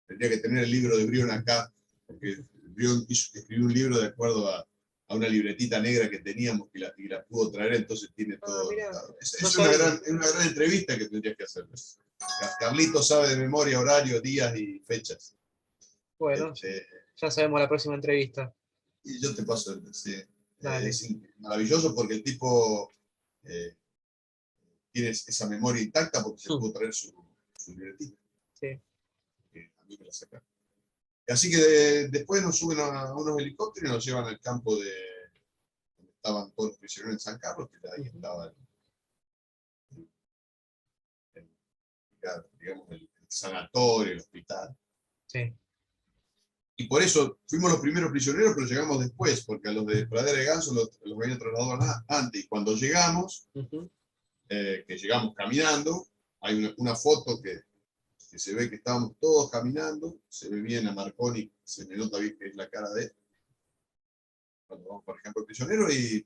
Tendría que tener el libro de Brion acá, porque Brion escribió un libro de acuerdo a una libretita negra que teníamos y la pudo traer, entonces tiene Ah, todo mira, anotado. no Es sabía. una gran entrevista que tendrías que hacer. Carlito sabe de memoria horarios, días y fechas. Bueno, Este, ya sabemos la próxima entrevista. y yo te paso, sí, Dale. es maravilloso porque el tipo eh, tiene esa memoria intacta porque se pudo traer su libretita, Sí. que a mí me la saca. Así que después nos suben a unos helicópteros y nos llevan al campo donde estaban todos los prisioneros en San Carlos, que ahí estaba el, digamos, el sanatorio, el hospital. Sí. Y por eso fuimos los primeros prisioneros, pero llegamos después, porque a los de Pradera de Ganso los habían trasladado antes. Y cuando llegamos, Ujú. que llegamos caminando, hay una foto que se ve que estábamos todos caminando, se ve bien a Marconi, se me nota bien que es la cara de él, cuando vamos, por ejemplo, prisionero, y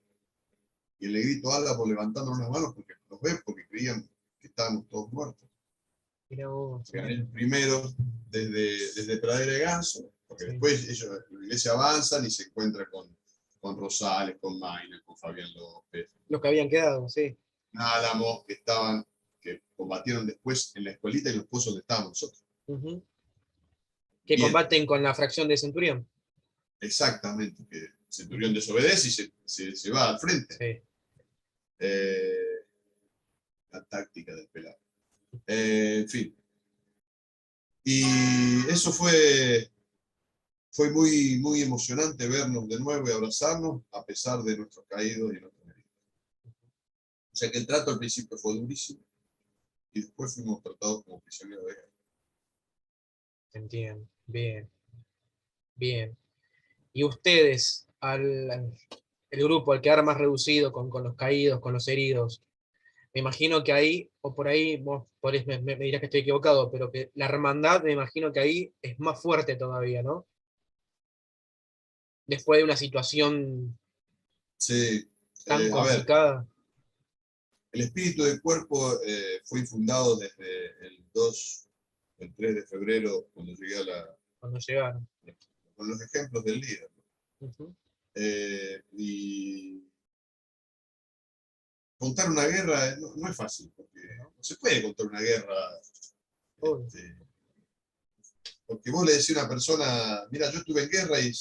el negrito Álvaro levantándonos las manos porque nos ven, porque creían que estábamos todos muertos. Mira vos. Llegan ellos primero desde Pradera de Ganso, porque Sí. después ellos, la iglesia avanzan y se encuentran con Rosales, con Maina, con Fabián López, Los que habían quedado, sí. Álamos, que combatieron después en la escuelita y los puestos donde estábamos nosotros. Ujú. Que Bien, combaten con la fracción de Centurión. exactamente, que Centurión Ujú. desobedece y se va al frente. Sí. Eh, la táctica del pelado. En fin. Y eso fue muy, muy emocionante vernos de nuevo y abrazarnos, a pesar de nuestros caídos y nuestros heridos. O sea que el trato al principio fue durísimo y después fuimos tratados como prisioneros de guerra. Entiendo. Bien, bien. Y ustedes, el grupo, al quedar más reducido con los caídos, con los heridos, me imagino que ahí, o por ahí, vos por ahí me dirás que estoy equivocado, pero que la hermandad, me imagino que ahí es más fuerte todavía, ¿no? Después de una situación Sí, tan a ver, complicada. el espíritu del cuerpo fue infundado desde el 3 de febrero, cuando llegué Cuando llegaron. con los ejemplos del líder. Ujú. Y contar una guerra no es fácil, porque no se puede contar una guerra. Obvio. Porque vos le decís a una persona, mira, yo estuve en guerra y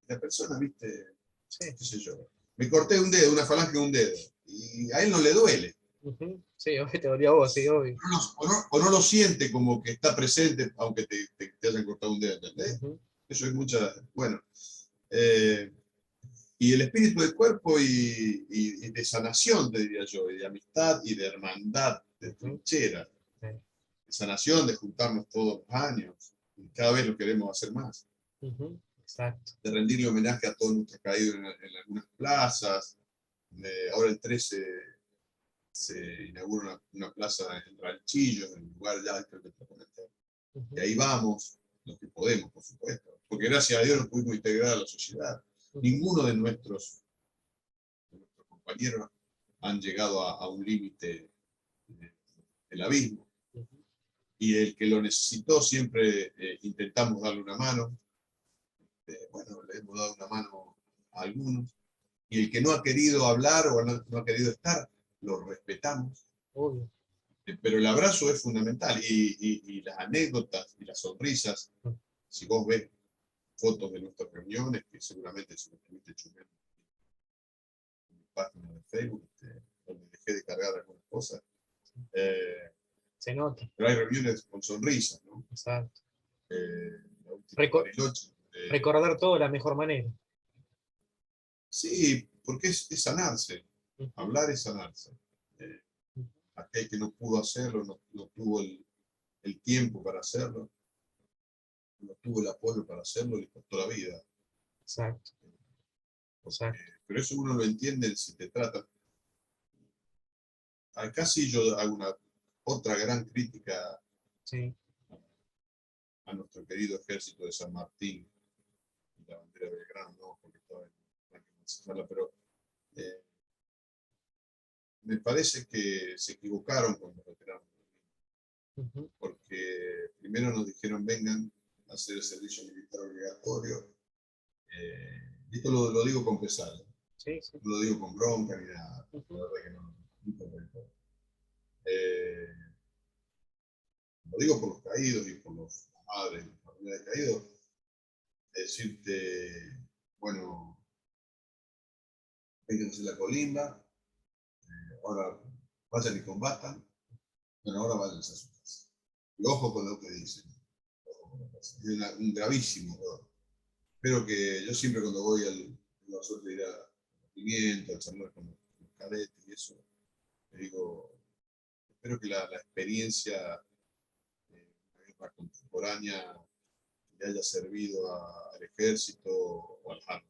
la persona, viste, Sí. qué sé yo, me corté un dedo, una falange de un dedo, y a él no le duele. Sí, obvio, te dolió a vos, sí, obvio. O no lo siente como que está presente, aunque te hayan cortado un dedo, ¿entendés? Ujú, Eso es mucha, bueno. eh, y el espíritu del cuerpo y de sanación, te diría yo, y de amistad y de hermandad, de ujú, trinchera, sí, de sanación, de juntarnos todos los años, y cada vez lo queremos hacer más, exacto. de rendirle homenaje a todos nuestros caídos en algunas plazas. Ahora el 13 se inaugura una plaza en Ranchillo, en el lugar ya creo que te comenté. Y Ujú, ahí vamos, lo que podemos, por supuesto, porque gracias a Dios nos pudimos integrar a la sociedad. ujú, Ninguno de nuestros compañeros han llegado a un límite del abismo. ujú. Y el que lo necesitó siempre intentamos darle una mano. Bueno, le hemos dado una mano a algunos. Y el que no ha querido hablar o no ha querido estar, lo respetamos. Obvio. Pero el abrazo es fundamental. Y las anécdotas y las sonrisas, si vos ves fotos de nuestras reuniones, que seguramente si lo estuviste chumbeando en mi página de Facebook, donde dejé de cargar algunas cosas, eh, Se nota, pero hay reuniones con sonrisas, ¿no? exacto. La última en Reco- Bariloche. recordar todo de la mejor manera. Sí, porque es sanarse. Ujú, Hablar es sanarse. Eh, ujú, Aquel que no pudo hacerlo, no tuvo el tiempo para hacerlo, no tuvo el apoyo para hacerlo, le costó la vida. exacto, Porque, exacto. pero eso uno lo entiende si te trata. Acá sí yo hago una otra gran crítica Sí. a nuestro querido ejército de San Martín y la bandera de Belgrano, no, porque estaba en pero eh, me parece que se equivocaron con los veteranos, Ujú, porque primero nos dijeron vengan a hacer el servicio militar obligatorio. Esto lo digo con pesar, sí, sí. no lo digo con bronca ni nada, la Ujú, verdad que no, nunca me importa. Lo digo por los caídos y por los padres y familiares caídos, decirte, bueno, vénganse la colimba, ahora vayan y combatan, bueno, ahora vayan a su casa. Y ojo con lo que dicen, ojo con lo que dicen. Es un gravísimo error. Espero que yo siempre cuando voy tengo la suerte de ir a Pimiento, a charlar con los cadetes y eso, le digo, espero que la experiencia de la guerra contemporánea le haya servido al ejército o al JARC,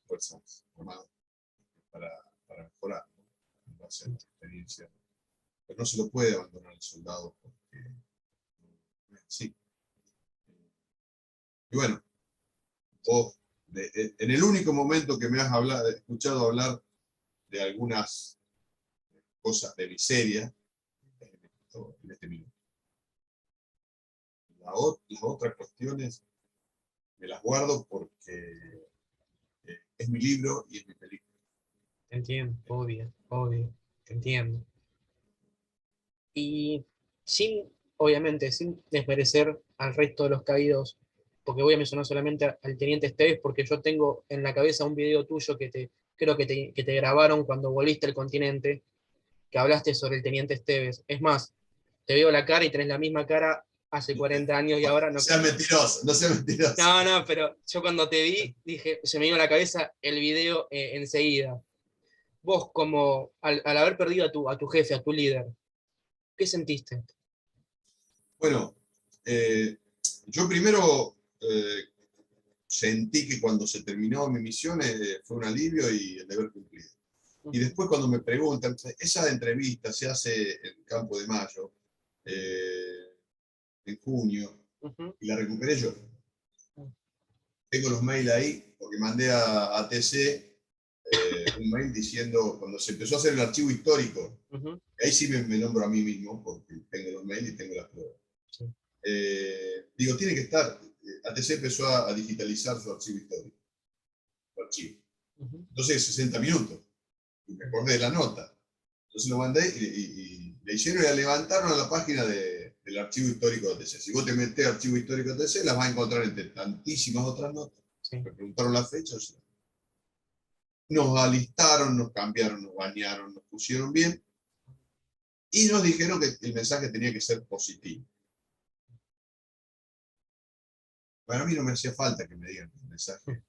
Fuerzas Armadas, para, para mejorar, ¿no? En base a la experiencia. Pero no se lo puede abandonar al soldado porque sí. Y bueno, vos, en el único momento que me has escuchado hablar de algunas cosas de miseria, en este minuto. Las otras cuestiones me las guardo porque es mi libro y es mi película. te entiendo, obvio, obvio, te entiendo. Y sin, obviamente, sin desmerecer al resto de los caídos, porque voy a mencionar solamente al teniente Esteves, porque yo tengo en la cabeza un video tuyo creo que te grabaron cuando volviste al continente, que hablaste sobre el teniente Esteves. Es más, te veo la cara y tenés la misma cara hace 40 años y ahora No no. seas mentiroso, no seas mentiroso. No, no, pero yo cuando te vi, dije, se me vino a la cabeza el video enseguida. Vos, como al haber perdido a tu jefe, a tu líder, ¿qué sentiste? Bueno, yo primero sentí que cuando se terminó mi misión fue un alivio y el deber cumplido. Y después cuando me preguntan, esa entrevista se hace en Campo de Mayo, en junio, Ujú. y la recuperé yo. Tengo los mails ahí, porque mandé a TC un mail diciendo, cuando se empezó a hacer el archivo histórico, Ujú, ahí sí me nombro a mí mismo, porque tengo los mails y tengo las pruebas. sí, Digo, tiene que estar, ATC empezó a digitalizar su archivo histórico, su archivo. ujú, Entonces, 60 minutos. Y me acordé de la nota. Entonces lo mandé y le hicieron y la levantaron a la página del Archivo Histórico de TC. Si vos te metés Archivo Histórico de TC, las vas a encontrar entre tantísimas otras notas. Sí. Me preguntaron la fecha, o sea, nos alistaron, nos cambiaron, nos bañaron, nos pusieron bien y nos dijeron que el mensaje tenía que ser positivo. Para mí no me hacía falta que me digan que el mensaje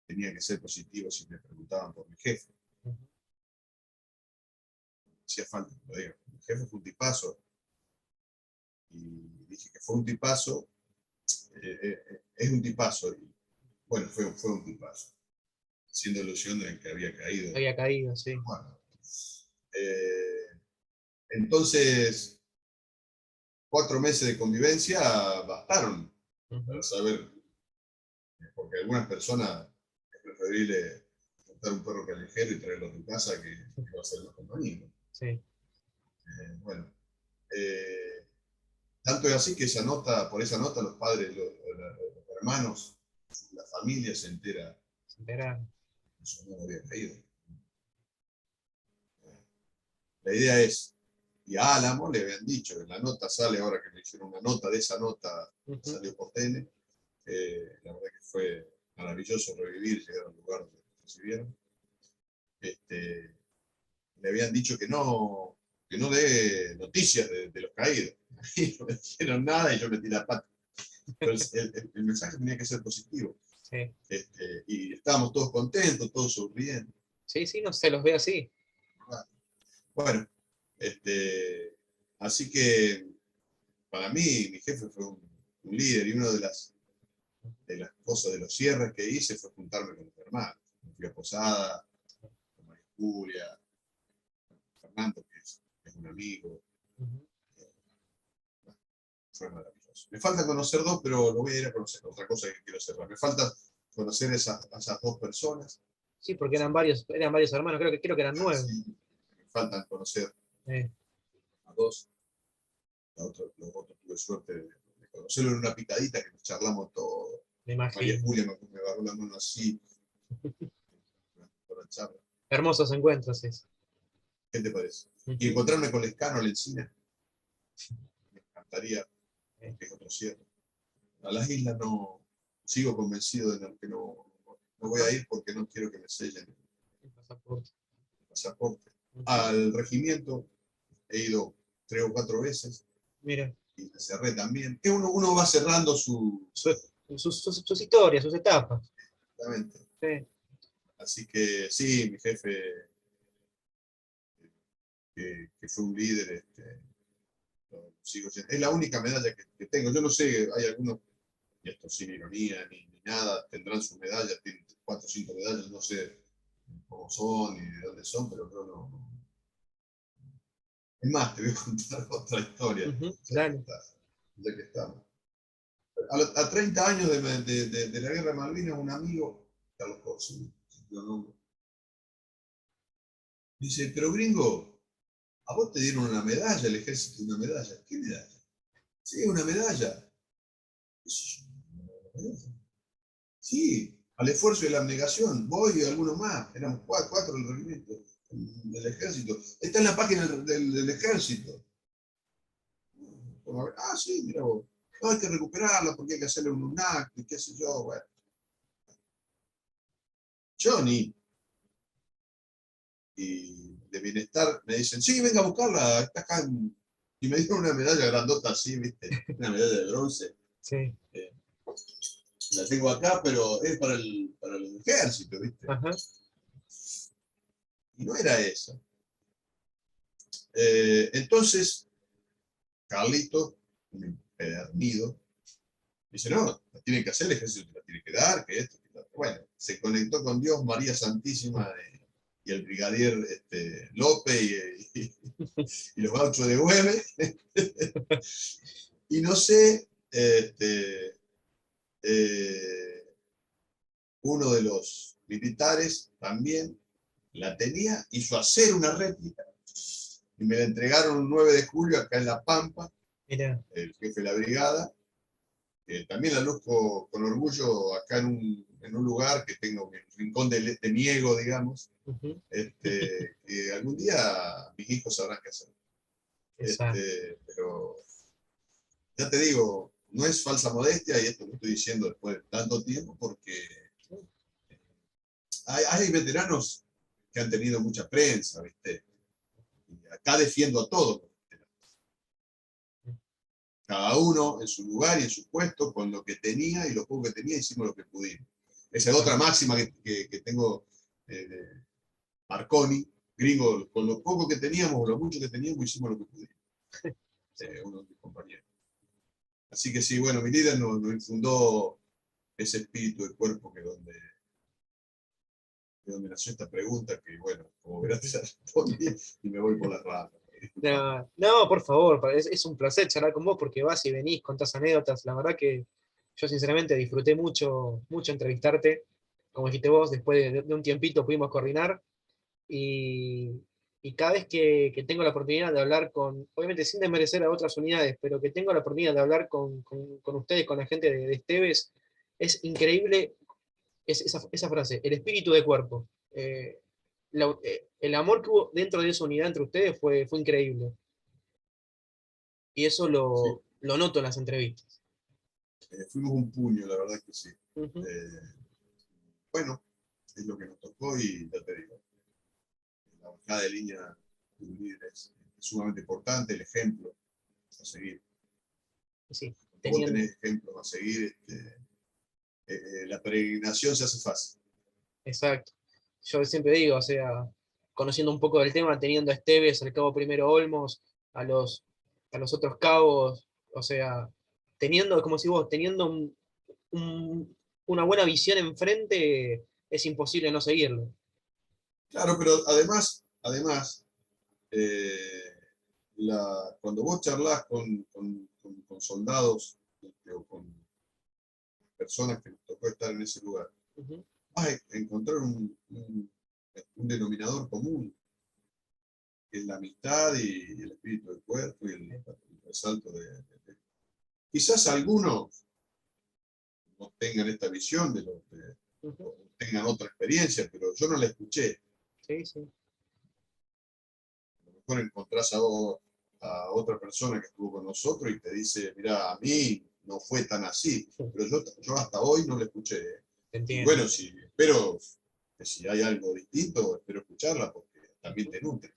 tenía que ser positivo si me preguntaban por mi jefe. No hacía falta que lo digan. Mi jefe fue un tipazo. Y dije que fue un tipazo. Es un tipazo. Y, bueno, fue un tipazo. Haciendo ilusión de que había caído. Había caído, sí. Bueno, entonces, 4 meses de convivencia bastaron para saber, porque algunas personas es preferible montar un perro callejero y traerlo a tu casa que va a ser más compañía. Sí. Bueno, tanto es así que por esa nota los padres, los hermanos, la familia se entera que su no había caído. La idea es, y a Álamo le habían dicho, en la nota sale, ahora que le hicieron una nota de esa nota, salió por TN, la verdad que fue maravilloso revivir, llegar al lugar donde recibieron. Le habían dicho que no dé noticias de los caídos. Y no me dijeron nada y yo metí la pata. Pero el mensaje tenía que ser positivo. Sí. Y estábamos todos contentos, todos sonriendo. Sí, sí, no se los ve así. Bueno, así que para mí, mi jefe fue un líder y una de las cosas de los cierres que hice fue juntarme con los hermanos. Me fui a Posada, con María Julia, Fernando, que es un amigo. Fue maravilloso. Me falta conocer 2, pero lo voy a ir a conocer. Otra cosa que quiero cerrar. Me falta conocer esas 2 personas. Sí, porque eran varios hermanos, creo que eran 9. Sí, me faltan conocer a 2. Los otros tuve suerte de conocerlo en una picadita que nos charlamos todo. Me imagino. María Julia me agarró la mano así. Con la charla. Hermosos encuentros, sí. ¿Qué te parece? Y encontrarme con Lescano, Lencina. Me encantaría, que es otro cierre. A las islas no, sigo convencido de que no voy a ir porque no quiero que me sellen el pasaporte. Al regimiento he ido 3 o 4 veces. Mira. Y la cerré también. Que uno va cerrando sus historias, sus etapas. Exactamente. Sí. Así que sí, mi jefe, que fue un líder, sigo siendo. Es la única medalla que tengo. Yo no sé, hay algunos, y esto sin ironía ni nada, tendrán sus medallas, tienen 4 o 5 medallas, no sé cómo son y de dónde son, pero yo no. Es más, te voy a contar otra historia. Ya que estamos. A 30 años de la guerra de Malvinas, un amigo, Carlos Corsi, dice, pero gringo, a vos te dieron una medalla, el ejército una medalla. ¿Qué medalla? Sí, una medalla. Sí, al esfuerzo y la abnegación, vos y algunos más, éramos 4 del regimiento, del ejército. Está en la página del ejército. Ah, sí, mira vos. No, hay que recuperarla porque hay que hacerle un acto y qué sé yo, bueno. Johnny y de bienestar me dicen, sí, venga a buscarla, está acá. Y me dieron una medalla grandota así, ¿viste? Una medalla de bronce. Sí. La tengo acá, pero es para el ejército, ¿viste? Ajá. Y no era eso. Entonces, Carlito, un empedernido, dice, no, la tiene que hacer, el ejército te la tiene que dar, que esto, que esto. Bueno, se conectó con Dios, María Santísima y el brigadier López y los gauchos de Güemes. Y no sé, uno de los militares también la tenía, hizo hacer una réplica y me la entregaron un 9 de julio acá en La Pampa. El jefe de la brigada, también la luzco con orgullo acá en un en un lugar que tengo mi rincón de mi ego, digamos, Ujú. que algún día mis hijos sabrán qué hacer. Exacto. Pero ya te digo, no es falsa modestia, y esto lo estoy diciendo después de tanto tiempo, porque hay veteranos que han tenido mucha prensa, ¿viste? Y acá defiendo a todos. Cada uno en su lugar y en su puesto, con lo que tenía y lo poco que tenía, hicimos lo que pudimos. Esa es otra máxima que tengo de Marconi, gringo, con lo poco que teníamos, o lo mucho que teníamos, hicimos lo que pudimos. Sí. Uno de mis compañeros. Así que sí, bueno, mi líder nos infundó ese espíritu de cuerpo de donde nació esta pregunta, que bueno, como verás, te la respondí y me voy por las ramas. No, no, por favor, es un placer charlar con vos porque vas y venís, contás anécdotas. La verdad que yo sinceramente disfruté mucho, mucho entrevistarte. Como dijiste vos, después de un tiempito pudimos coordinar y, y cada vez que tengo la oportunidad de hablar con, obviamente sin desmerecer a otras unidades, pero que tengo la oportunidad de hablar con ustedes, con la gente de Esteves, es increíble esa frase, el espíritu de cuerpo. El amor que hubo dentro de esa unidad entre ustedes fue increíble. Y eso Sí, lo noto en las entrevistas. fuimos un puño, la verdad que sí. Ujú. Eh, bueno, es lo que nos tocó y ya te digo, la bajada de línea de un líder es sumamente importante, el ejemplo a seguir. Sí, Cuando vos tenían, tenés ejemplos a seguir, la peregrinación se hace fácil. exacto. Yo siempre digo, o sea, conociendo un poco del tema, teniendo a Esteves, al cabo primero Olmos, a los, a los otros cabos, o sea, teniendo, como si vos, teniendo una buena visión enfrente, es imposible no seguirlo. Claro, pero además eh, cuando vos charlas con soldados o con personas que nos tocó estar en ese lugar, Ujú. vas a encontrar un denominador común, que es la amistad y el espíritu del cuerpo y el resalto Quizás algunos no tengan esta visión Ujú. o tengan otra experiencia, pero yo no la escuché. Sí, sí. A lo mejor encontrás a otra persona que estuvo con nosotros y te dice, mira, a mí no fue tan así, pero yo hasta hoy no la escuché. Te Y entiendo. bueno, sí, espero que si hay algo distinto, espero escucharla porque también Ujú. te nutre.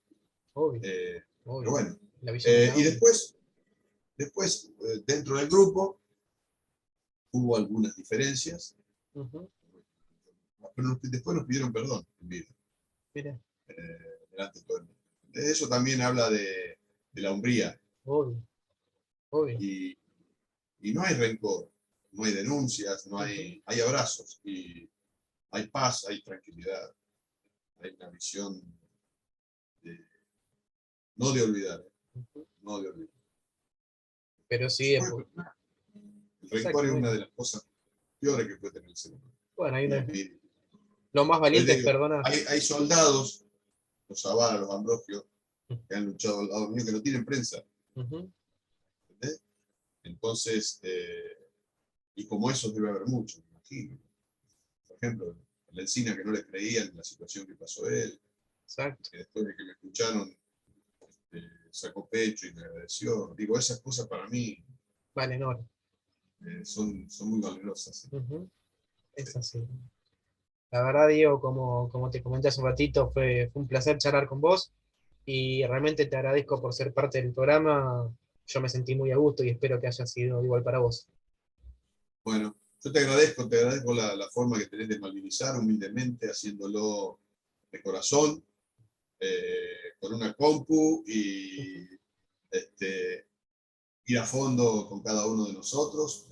Obvio, Eh, pero obvio. bueno, La visión de cada y uno. después dentro del grupo hubo algunas diferencias, Ujú. pero después nos pidieron perdón en vida, Mira, delante de todo el mundo. Eso también habla de la hombría obvio, obvio. y, y no hay rencor, no hay denuncias, Ujú. hay abrazos y hay paz, hay tranquilidad, hay una visión de, no de olvidar, Ujú. no de olvidar. Pero sí, Se puede perdonar. El rencor es una exactamente. de las cosas peores que puede tener el ser humano. Bueno, Y la envidia. lo más Pues valiente es digo, perdonar. hay soldados, los Zavala, los Ambrosio, que han luchado al lado mío, que no tienen prensa. Ujú. ¿Entendés? Entonces, y como esos debe haber muchos, me imagino. Por ejemplo, la Encina que no le creían en la situación que pasó él, Exacto. que después de que me escucharon, sacó pecho y me agradeció. Digo, esas cosas para mí Vale, no. son muy valerosas. ¿Sí? Ujú. Sí. Es así. La verdad, Diego, como te comenté hace un ratito, fue un placer charlar con vos y realmente te agradezco por ser parte del programa. Yo me sentí muy a gusto y espero que haya sido igual para vos. Bueno, yo te agradezco la forma que tenés de malvinizar humildemente, haciéndolo de corazón, con una compu y este, ir a fondo con cada uno de nosotros.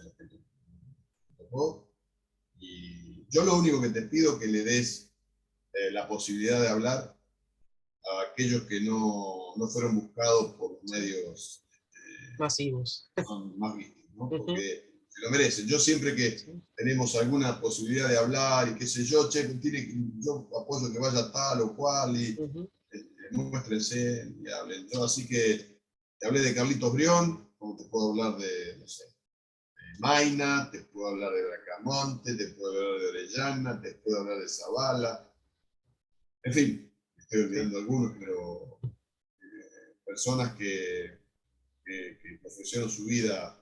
Y yo lo único que te pido es que le des la posibilidad de hablar a aquellos que no fueron buscados por los medios Masivos. más vistos, ¿no? Ujú. Porque se lo merecen. Yo siempre que Sí. tenemos alguna posibilidad de hablar y qué sé yo, che, yo apoyo que vaya tal o cual y Ujú. muéstrense y hablen. Yo así que te hablé de Carlitos Brión, como te puedo hablar de, no sé, Maina, te puedo hablar de Bracamonte, te puedo hablar de Orellana, te puedo hablar de Zavala. En fin, estoy olvidando algunos, pero personas que ofrecieron su vida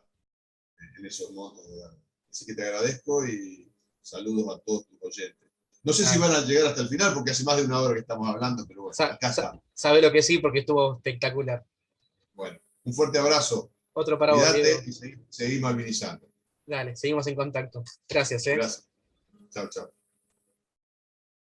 en esos montos de edad. Así que te agradezco y saludos a todos tus oyentes. No sé si Ah, van a llegar hasta el final porque hace más de una hora que estamos hablando, pero bueno, acá está. sabe lo que sí, porque estuvo espectacular. Bueno, un fuerte abrazo. Otro para vos, Cuídate Diego. y seguí malvinizando. Dale, seguimos en contacto. Gracias, ¿eh? Gracias. Chao, chao.